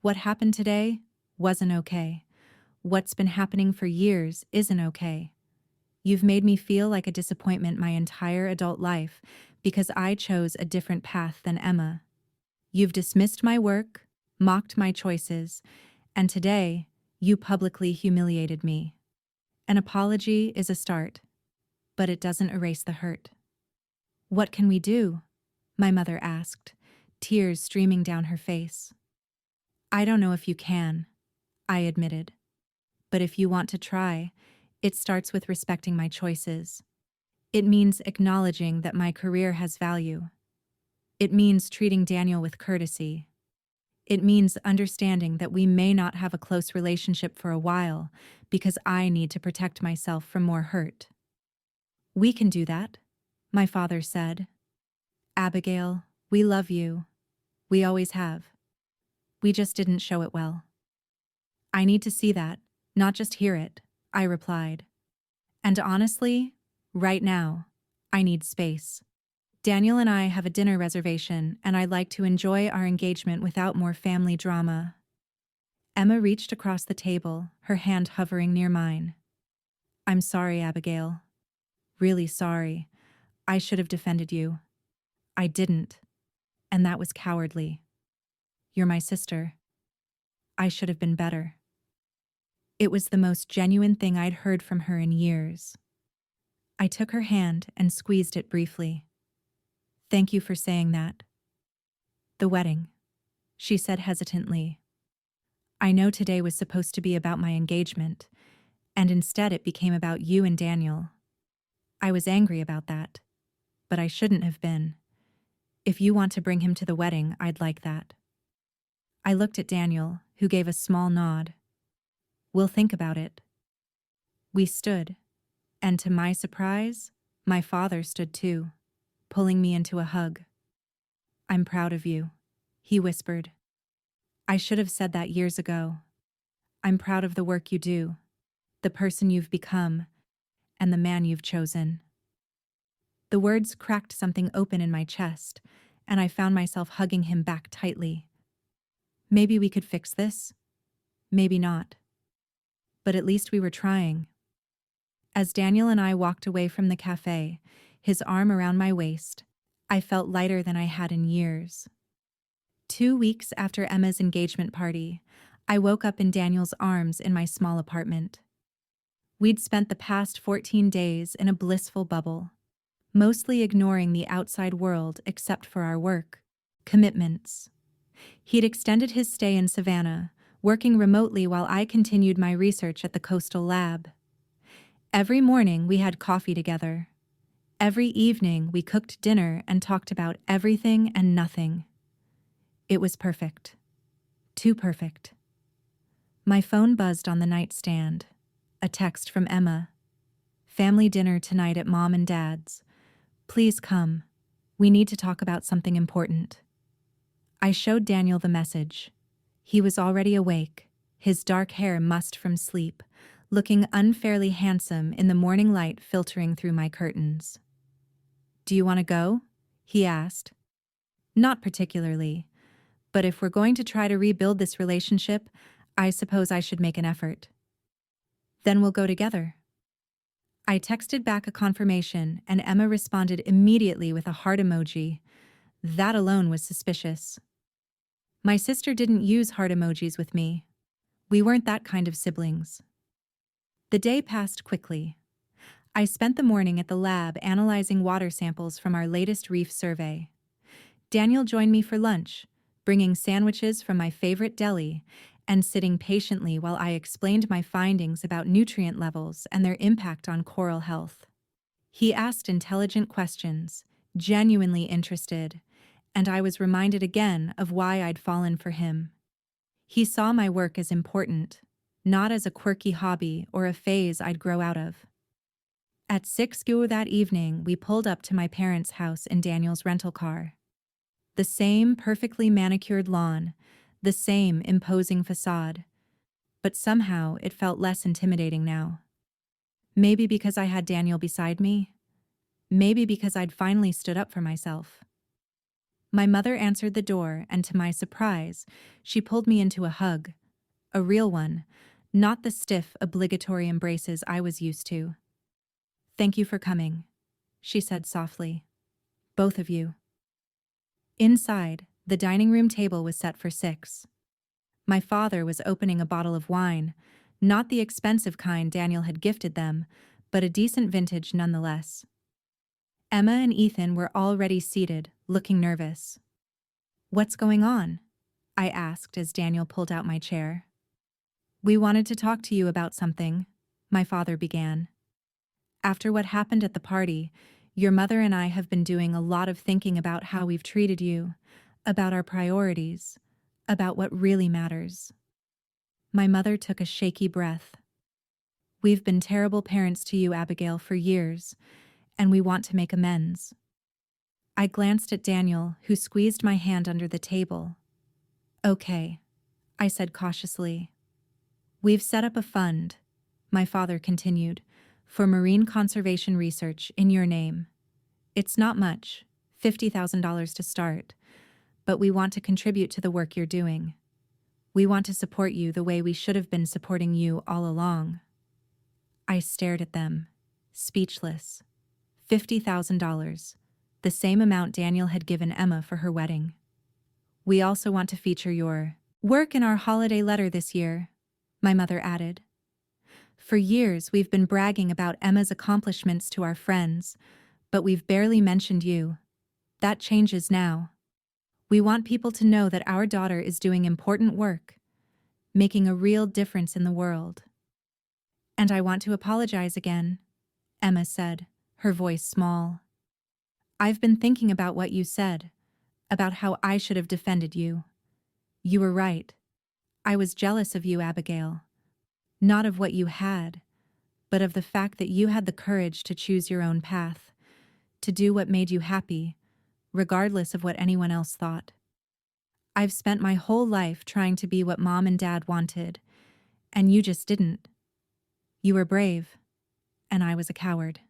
"What happened today wasn't okay. What's been happening for years isn't okay. You've made me feel like a disappointment my entire adult life because I chose a different path than Emma. You've dismissed my work, mocked my choices, and today you publicly humiliated me. An apology is a start, but it doesn't erase the hurt." "What can we do?" my mother asked, tears streaming down her face. "I don't know if you can," I admitted. "But if you want to try, it starts with respecting my choices. It means acknowledging that my career has value. It means treating Daniel with courtesy. It means understanding that we may not have a close relationship for a while because I need to protect myself from more hurt." "We can do that," my father said. "Abigail, we love you. We always have. We just didn't show it well." "I need to see that, not just hear it," I replied. "And honestly, right now, I need space. Daniel and I have a dinner reservation, and I'd like to enjoy our engagement without more family drama. Emma reached across the table, her hand hovering near mine. I'm sorry, Abigail. Really sorry. I should have defended you. I didn't. And that was cowardly. You're my sister. I should have been better. It was the most genuine thing I'd heard from her in years. I took her hand and squeezed it briefly. Thank you for saying that. The wedding, she said hesitantly. I know today was supposed to be about my engagement, and instead it became about you and Daniel. I was angry about that, but I shouldn't have been. If you want to bring him to the wedding, I'd like that. I looked at Daniel, who gave a small nod. We'll think about it. We stood, and to my surprise, my father stood too, pulling me into a hug. I'm proud of you, he whispered. I should have said that years ago. I'm proud of the work you do, the person you've become, and the man you've chosen. The words cracked something open in my chest, and I found myself hugging him back tightly. Maybe we could fix this. Maybe not. But at least we were trying. As Daniel and I walked away from the cafe, his arm around my waist, I felt lighter than I had in years. 2 weeks after Emma's engagement party, I woke up in Daniel's arms in my small apartment. We'd spent the past 14 days in a blissful bubble, mostly ignoring the outside world except for our work, commitments. He'd extended his stay in Savannah, working remotely while I continued my research at the coastal lab. Every morning we had coffee together. Every evening we cooked dinner and talked about everything and nothing. It was perfect. Too perfect. My phone buzzed on the nightstand. A text from Emma. Family dinner tonight at Mom and Dad's. Please come. We need to talk about something important. I showed Daniel the message. He was already awake, his dark hair mussed from sleep, looking unfairly handsome in the morning light filtering through my curtains. Do you want to go? He asked. Not particularly, but if we're going to try to rebuild this relationship, I suppose I should make an effort. Then we'll go together. I texted back a confirmation, and Emma responded immediately with a heart emoji. That alone was suspicious. My sister didn't use heart emojis with me. We weren't that kind of siblings. The day passed quickly. I spent the morning at the lab analyzing water samples from our latest reef survey. Daniel joined me for lunch, bringing sandwiches from my favorite deli and sitting patiently while I explained my findings about nutrient levels and their impact on coral health. He asked intelligent questions, genuinely interested, and I was reminded again of why I'd fallen for him. He saw my work as important, not as a quirky hobby or a phase I'd grow out of. At 6 that evening, we pulled up to my parents' house in Daniel's rental car. The same perfectly manicured lawn, the same imposing facade, but somehow it felt less intimidating now. Maybe because I had Daniel beside me. Maybe because I'd finally stood up for myself. My mother answered the door, and to my surprise, she pulled me into a hug. A real one, not the stiff, obligatory embraces I was used to. Thank you for coming, she said softly. Both of you. Inside, the dining room table was set for 6. My father was opening a bottle of wine, not the expensive kind Daniel had gifted them, but a decent vintage nonetheless. Emma and Ethan were already seated, looking nervous. What's going on? I asked as Daniel pulled out my chair. We wanted to talk to you about something, my father began. After what happened at the party, your mother and I have been doing a lot of thinking about how we've treated you, about our priorities, about what really matters. My mother took a shaky breath. We've been terrible parents to you, Abigail, for years, and we want to make amends. I glanced at Daniel, who squeezed my hand under the table. Okay, I said cautiously. We've set up a fund, my father continued, for marine conservation research in your name. It's not much, $50,000 to start, but we want to contribute to the work you're doing. We want to support you the way we should have been supporting you all along. I stared at them, speechless. $50,000, the same amount Daniel had given Emma for her wedding. We also want to feature your work in our holiday letter this year, my mother added. For years, we've been bragging about Emma's accomplishments to our friends, but we've barely mentioned you. That changes now. We want people to know that our daughter is doing important work, making a real difference in the world. And I want to apologize again, Emma said, her voice small. I've been thinking about what you said, about how I should have defended you. You were right. I was jealous of you, Abigail. Not of what you had, but of the fact that you had the courage to choose your own path, to do what made you happy, regardless of what anyone else thought. I've spent my whole life trying to be what Mom and Dad wanted, and you just didn't. You were brave, and I was a coward.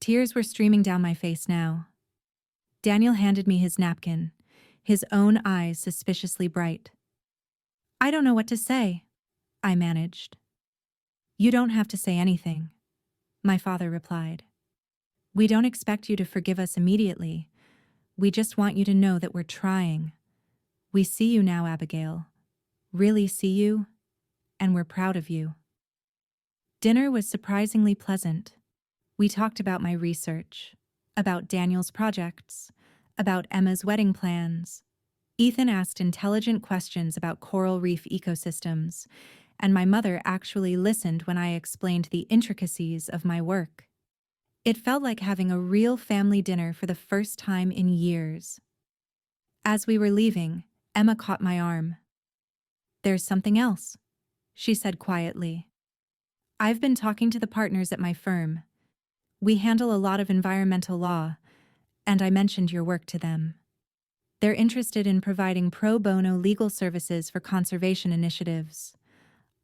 Tears were streaming down my face now. Daniel handed me his napkin, his own eyes suspiciously bright. I don't know what to say, I managed. You don't have to say anything, my father replied. We don't expect you to forgive us immediately. We just want you to know that we're trying. We see you now, Abigail. Really see you, and we're proud of you. Dinner was surprisingly pleasant. We talked about my research, about Daniel's projects, about Emma's wedding plans. Ethan asked intelligent questions about coral reef ecosystems, and my mother actually listened when I explained the intricacies of my work. It felt like having a real family dinner for the first time in years. As we were leaving, Emma caught my arm. There's something else, she said quietly. I've been talking to the partners at my firm. We handle a lot of environmental law, and I mentioned your work to them. They're interested in providing pro bono legal services for conservation initiatives.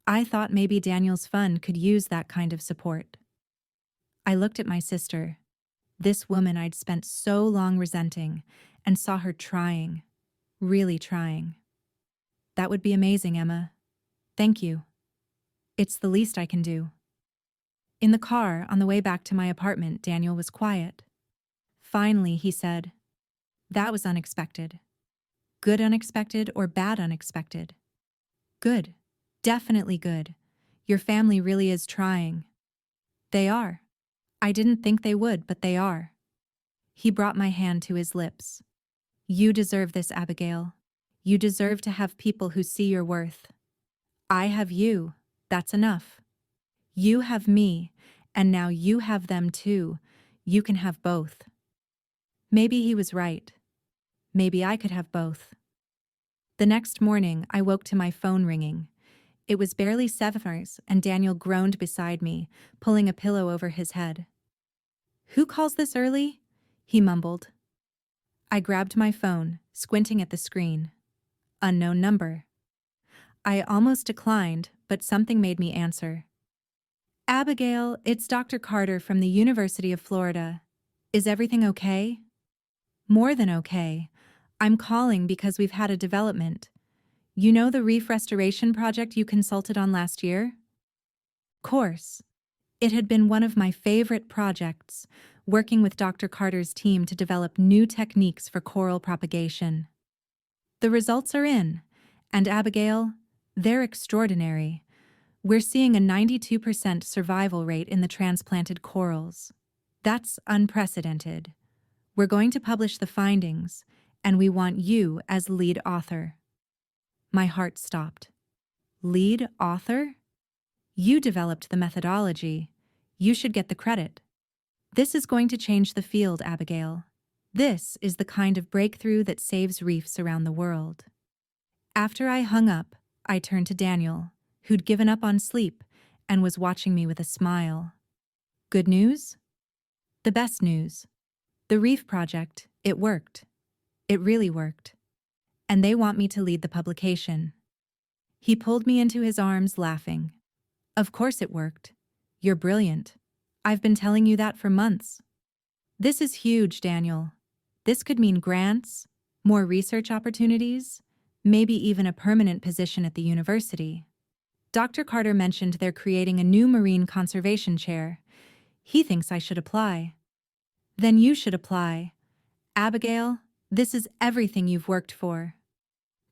I thought maybe Daniel's fund could use that kind of support. I looked at my sister, this woman I'd spent so long resenting, and saw her trying, really trying. That would be amazing, Emma. Thank you. It's the least I can do. In the car, on the way back to my apartment, Daniel was quiet. Finally, he said, That was unexpected. Good unexpected or bad unexpected? Good. Definitely good. Your family really is trying. They are. I didn't think they would, but they are. He brought my hand to his lips. You deserve this, Abigail. You deserve to have people who see your worth. I have you. That's enough. You have me, and now you have them too. You can have both. Maybe he was right. Maybe I could have both. The next morning, I woke to my phone ringing. It was barely 7 hours, and Daniel groaned beside me, pulling a pillow over his head. Who calls this early? He mumbled. I grabbed my phone, squinting at the screen. Unknown number. I almost declined, but something made me answer. Abigail, it's Dr. Carter from the University of Florida. Is everything okay? More than okay. I'm calling because we've had a development. You know the reef restoration project you consulted on last year? Course. It had been one of my favorite projects, working with Dr. Carter's team to develop new techniques for coral propagation. The results are in, and Abigail, they're extraordinary. We're seeing a 92% survival rate in the transplanted corals. That's unprecedented. We're going to publish the findings, and we want you as lead author. My heart stopped. Lead author? You developed the methodology. You should get the credit. This is going to change the field, Abigail. This is the kind of breakthrough that saves reefs around the world. After I hung up, I turned to Daniel, who'd given up on sleep and was watching me with a smile. Good news? The best news. The reef project, it worked. It really worked. And they want me to lead the publication. He pulled me into his arms, laughing. Of course it worked. You're brilliant. I've been telling you that for months. This is huge, Daniel. This could mean grants, more research opportunities, maybe even a permanent position at the university. Dr. Carter mentioned they're creating a new marine conservation chair. He thinks I should apply. Then you should apply. Abigail, this is everything you've worked for.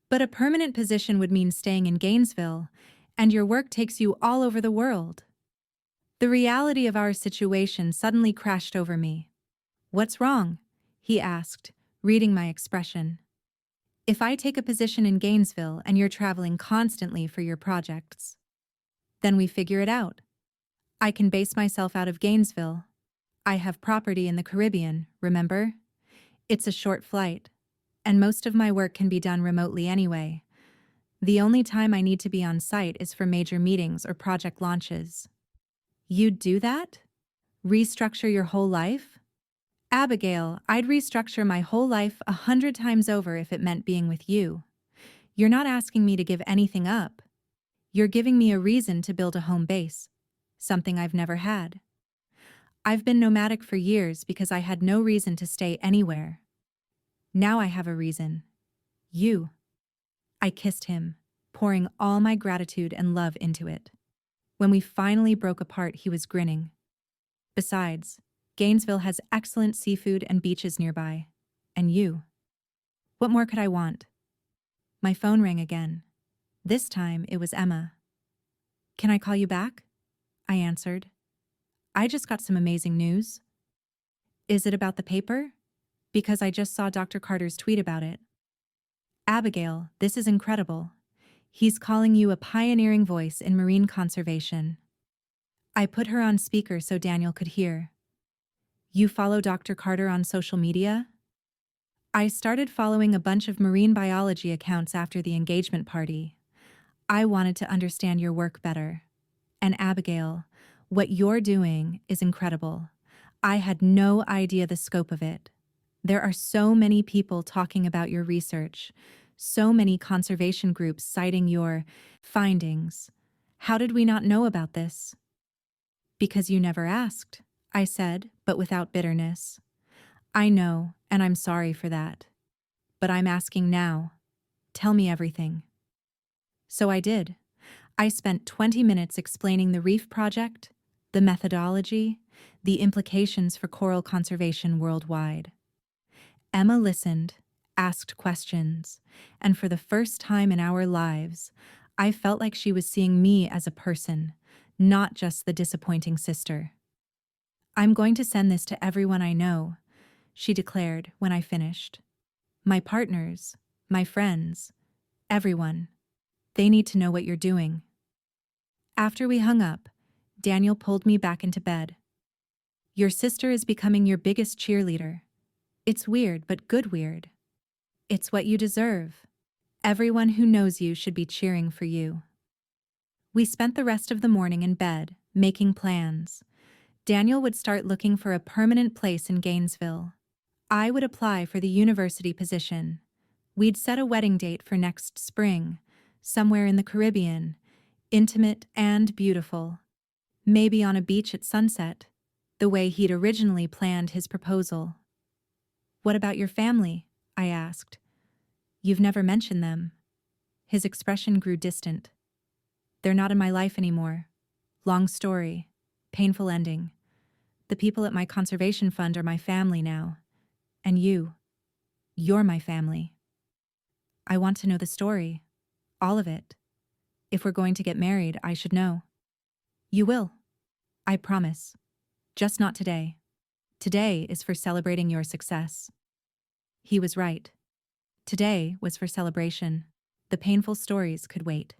But a permanent position would mean staying in Gainesville, and your work takes you all over the world. The reality of our situation suddenly crashed over me. What's wrong? He asked, reading my expression. If I take a position in Gainesville and you're traveling constantly for your projects, then we figure it out. I can base myself out of Gainesville. I have property in the Caribbean, remember? It's a short flight, and most of my work can be done remotely anyway. The only time I need to be on site is for major meetings or project launches. You'd do that? Restructure your whole life? Abigail, I'd restructure my whole life 100 times over if it meant being with you. You're not asking me to give anything up. You're giving me a reason to build a home base, something I've never had. I've been nomadic for years because I had no reason to stay anywhere. Now I have a reason. You. I kissed him, pouring all my gratitude and love into it. When we finally broke apart, he was grinning. Besides, Gainesville has excellent seafood and beaches nearby. And you. What more could I want? My phone rang again. This time it was Emma. Can I call you back? I answered. I just got some amazing news. Is it about the paper? Because I just saw Dr. Carter's tweet about it. Abigail, this is incredible. He's calling you a pioneering voice in marine conservation. I put her on speaker so Daniel could hear. You follow Dr. Carter on social media? I started following a bunch of marine biology accounts after the engagement party. I wanted to understand your work better. And Abigail, what you're doing is incredible. I had no idea the scope of it. There are so many people talking about your research, so many conservation groups citing your findings. How did we not know about this? Because you never asked, I said, but without bitterness. I know, and I'm sorry for that. But I'm asking now. Tell me everything. So I did. I spent 20 minutes explaining the reef project, the methodology, the implications for coral conservation worldwide. Emma listened, asked questions, and for the first time in our lives, I felt like she was seeing me as a person, not just the disappointing sister. I'm going to send this to everyone I know, she declared when I finished. My partners, my friends, everyone. They need to know what you're doing. After we hung up, Daniel pulled me back into bed. Your sister is becoming your biggest cheerleader. It's weird, but good weird. It's what you deserve. Everyone who knows you should be cheering for you. We spent the rest of the morning in bed, making plans. Daniel would start looking for a permanent place in Gainesville. I would apply for the university position. We'd set a wedding date for next spring, somewhere in the Caribbean, intimate and beautiful. Maybe on a beach at sunset, the way he'd originally planned his proposal. What about your family? I asked. You've never mentioned them. His expression grew distant. They're not in my life anymore. Long story. Painful ending. The people at my conservation fund are my family now. And you're my family. I want to know the story. All of it. If we're going to get married, I should know. You will. I promise. Just not today. Today is for celebrating your success. He was right. Today was for celebration. The painful stories could wait.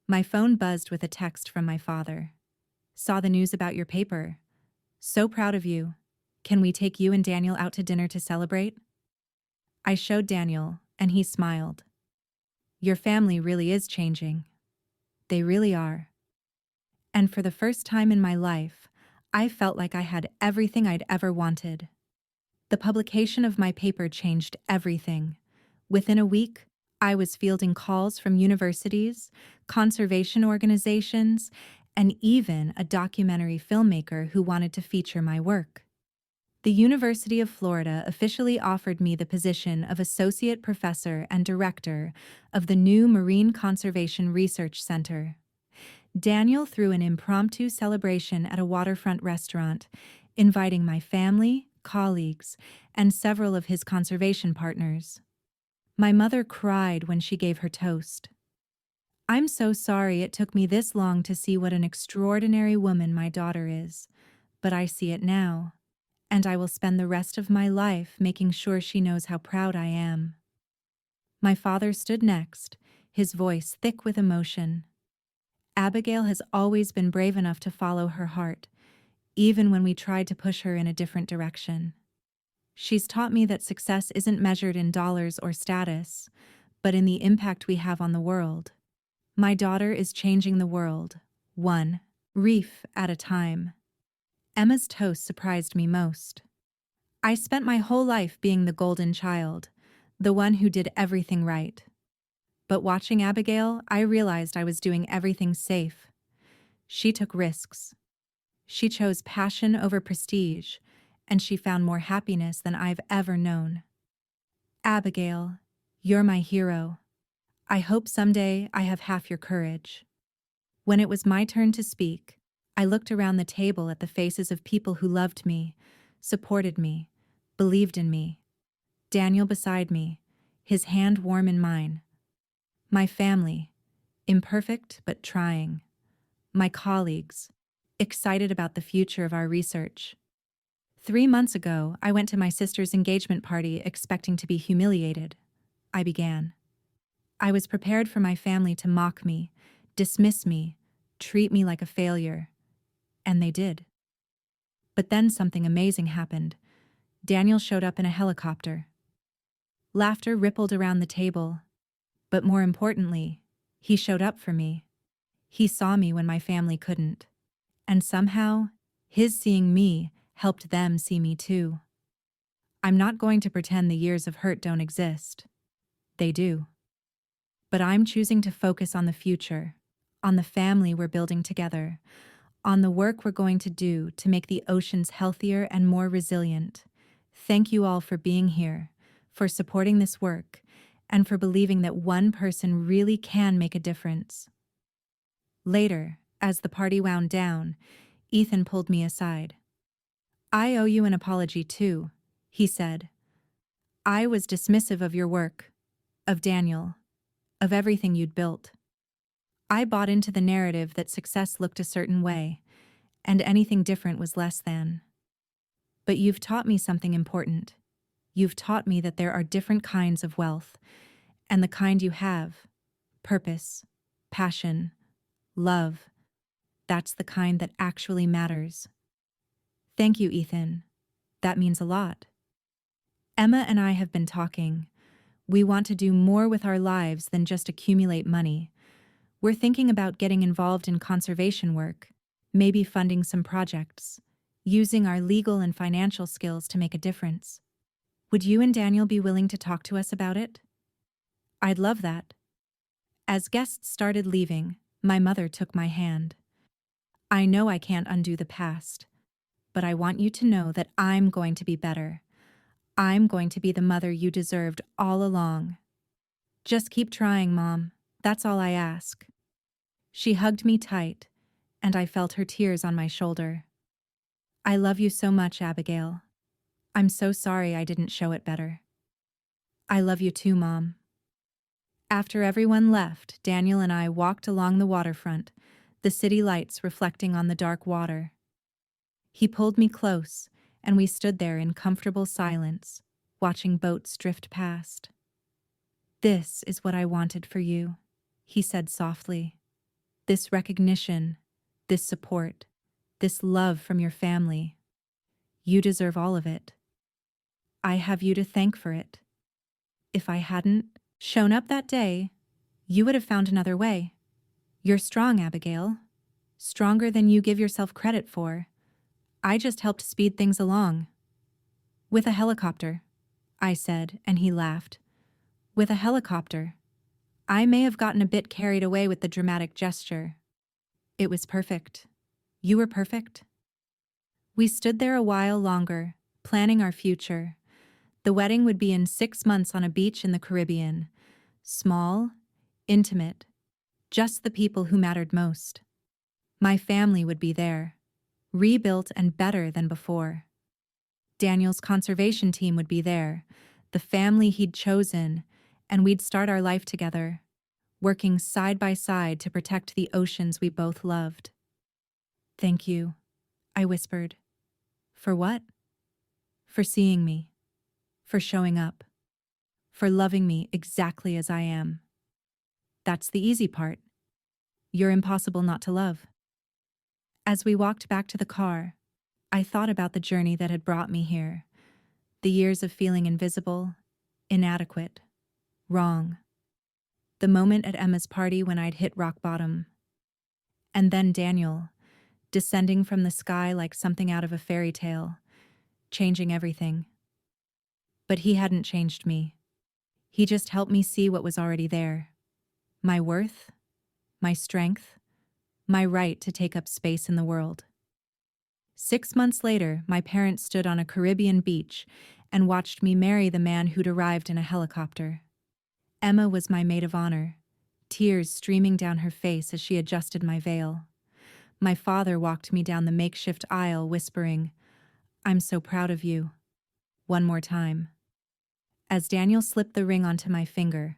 My phone buzzed with a text from my father. Saw the news about your paper. So proud of you. Can we take you and Daniel out to dinner to celebrate? I showed Daniel, and he smiled. Your family really is changing. They really are. And for the first time in my life, I felt like I had everything I'd ever wanted. The publication of my paper changed everything. Within a week, I was fielding calls from universities, conservation organizations, and even a documentary filmmaker who wanted to feature my work. The University of Florida officially offered me the position of Associate Professor and Director of the new Marine Conservation Research Center. Daniel threw an impromptu celebration at a waterfront restaurant, inviting my family, colleagues, and several of his conservation partners. My mother cried when she gave her toast. I'm so sorry it took me this long to see what an extraordinary woman my daughter is, but I see it now, and I will spend the rest of my life making sure she knows how proud I am. My father stood next, his voice thick with emotion. Abigail has always been brave enough to follow her heart, even when we tried to push her in a different direction. She's taught me that success isn't measured in dollars or status, but in the impact we have on the world. My daughter is changing the world, one reef at a time. Emma's toast surprised me most. I spent my whole life being the golden child, the one who did everything right. But watching Abigail, I realized I was doing everything safe. She took risks. She chose passion over prestige, and she found more happiness than I've ever known. Abigail, you're my hero. I hope someday I have half your courage. When it was my turn to speak, I looked around the table at the faces of people who loved me, supported me, believed in me. Daniel beside me, his hand warm in mine. My family, imperfect but trying. My colleagues, excited about the future of our research. 3 months ago, I went to my sister's engagement party expecting to be humiliated. I began. I was prepared for my family to mock me, dismiss me, treat me like a failure. And they did. But then something amazing happened. Daniel showed up in a helicopter. Laughter rippled around the table. But more importantly, he showed up for me. He saw me when my family couldn't. And somehow, his seeing me helped them see me too. I'm not going to pretend the years of hurt don't exist. They do. But I'm choosing to focus on the future, on the family we're building together, on the work we're going to do to make the oceans healthier and more resilient. Thank you all for being here, for supporting this work, and for believing that one person really can make a difference. Later, as the party wound down, Ethan pulled me aside. I owe you an apology too, he said. I was dismissive of your work, of Daniel, of everything you'd built. I bought into the narrative that success looked a certain way, and anything different was less than. But you've taught me something important. You've taught me that there are different kinds of wealth, and the kind you have, purpose, passion, love, that's the kind that actually matters. Thank you, Ethan. That means a lot. Emma and I have been talking. We want to do more with our lives than just accumulate money. We're thinking about getting involved in conservation work, maybe funding some projects, using our legal and financial skills to make a difference. Would you and Daniel be willing to talk to us about it? I'd love that. As guests started leaving, my mother took my hand. I know I can't undo the past, but I want you to know that I'm going to be better. I'm going to be the mother you deserved all along. Just keep trying, Mom. That's all I ask. She hugged me tight, and I felt her tears on my shoulder. I love you so much, Abigail. I'm so sorry I didn't show it better. I love you too, Mom. After everyone left, Daniel and I walked along the waterfront, the city lights reflecting on the dark water. He pulled me close, and we stood there in comfortable silence, watching boats drift past. This is what I wanted for you, he said softly. This recognition, this support, this love from your family. You deserve all of it. I have you to thank for it. If I hadn't shown up that day, you would have found another way. You're strong, Abigail. Stronger than you give yourself credit for. I just helped speed things along. With a helicopter, I said, and he laughed. With a helicopter. I may have gotten a bit carried away with the dramatic gesture. It was perfect. You were perfect. We stood there a while longer, planning our future. The wedding would be in 6 months on a beach in the Caribbean. Small, intimate, just the people who mattered most. My family would be there, rebuilt and better than before. Daniel's conservation team would be there, the family he'd chosen, and we'd start our life together, working side by side to protect the oceans we both loved. "Thank you," I whispered. "For what?" "For seeing me. For showing up. For loving me exactly as I am. That's the easy part. You're impossible not to love." As we walked back to the car, I thought about the journey that had brought me here, the years of feeling invisible, inadequate, wrong. The moment at Emma's party when I'd hit rock bottom. And then Daniel, descending from the sky like something out of a fairy tale, changing everything. But he hadn't changed me. He just helped me see what was already there. My worth, my strength, my right to take up space in the world. 6 months later, my parents stood on a Caribbean beach and watched me marry the man who'd arrived in a helicopter. Emma was my maid of honor, tears streaming down her face as she adjusted my veil. My father walked me down the makeshift aisle, whispering, "I'm so proud of you. One more time." As Daniel slipped the ring onto my finger,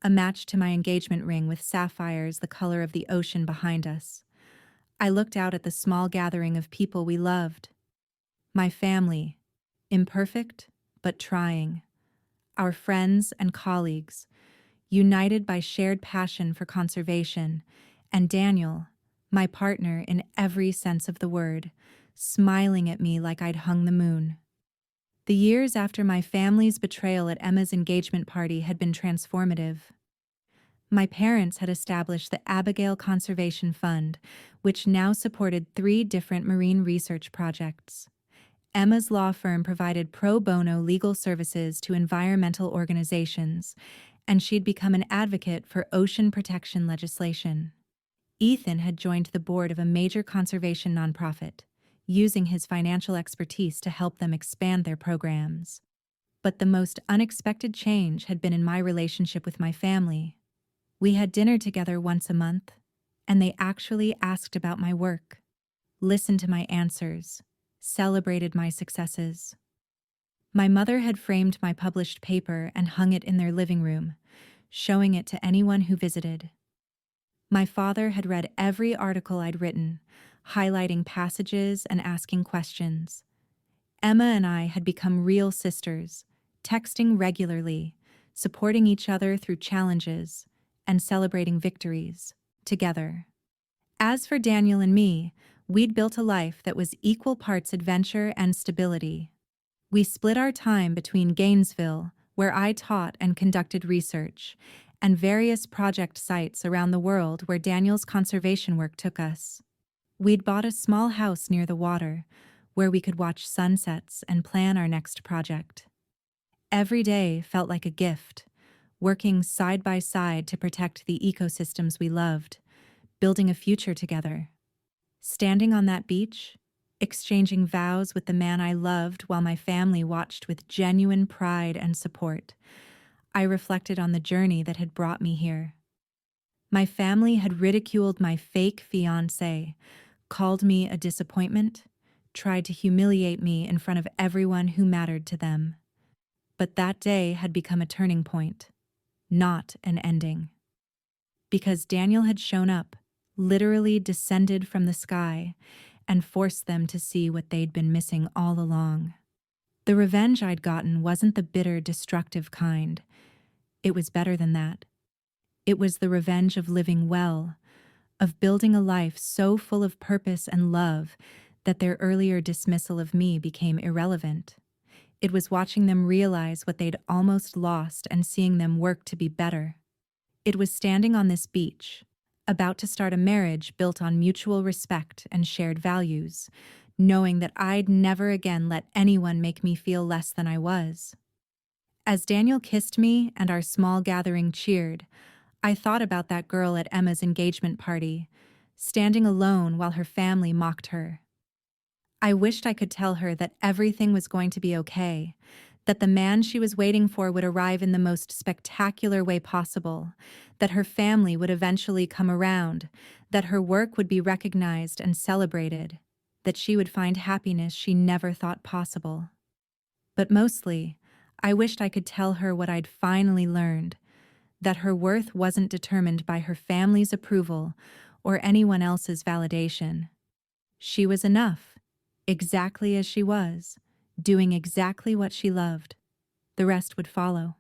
a match to my engagement ring with sapphires the color of the ocean behind us, I looked out at the small gathering of people we loved. My family, imperfect but trying. Our friends and colleagues, united by shared passion for conservation, and Daniel, my partner in every sense of the word, smiling at me like I'd hung the moon. The years after my family's betrayal at Emma's engagement party had been transformative. My parents had established the Abigail Conservation Fund, which now supported 3 different marine research projects. Emma's law firm provided pro bono legal services to environmental organizations, and she'd become an advocate for ocean protection legislation. Ethan had joined the board of a major conservation nonprofit, using his financial expertise to help them expand their programs. But the most unexpected change had been in my relationship with my family. We had dinner together once a month, and they actually asked about my work, listened to my answers, celebrated my successes. My mother had framed my published paper and hung it in their living room, showing it to anyone who visited. My father had read every article I'd written, highlighting passages and asking questions. Emma and I had become real sisters, texting regularly, supporting each other through challenges, and celebrating victories, together. As for Daniel and me, we'd built a life that was equal parts adventure and stability. We split our time between Gainesville, where I taught and conducted research, and various project sites around the world where Daniel's conservation work took us. We'd bought a small house near the water, where we could watch sunsets and plan our next project. Every day felt like a gift, working side by side to protect the ecosystems we loved, building a future together. Standing on that beach, exchanging vows with the man I loved while my family watched with genuine pride and support, I reflected on the journey that had brought me here. My family had ridiculed my fake fiancé, called me a disappointment, tried to humiliate me in front of everyone who mattered to them. But that day had become a turning point, not an ending. Because Daniel had shown up, literally descended from the sky, and forced them to see what they'd been missing all along. The revenge I'd gotten wasn't the bitter, destructive kind. It was better than that. It was the revenge of living well, of building a life so full of purpose and love that their earlier dismissal of me became irrelevant. It was watching them realize what they'd almost lost and seeing them work to be better. It was standing on this beach, about to start a marriage built on mutual respect and shared values, knowing that I'd never again let anyone make me feel less than I was. As Daniel kissed me and our small gathering cheered, I thought about that girl at Emma's engagement party, standing alone while her family mocked her. I wished I could tell her that everything was going to be okay, that the man she was waiting for would arrive in the most spectacular way possible, that her family would eventually come around, that her work would be recognized and celebrated, that she would find happiness she never thought possible. But mostly, I wished I could tell her what I'd finally learned, that her worth wasn't determined by her family's approval or anyone else's validation. She was enough, exactly as she was, doing exactly what she loved. The rest would follow.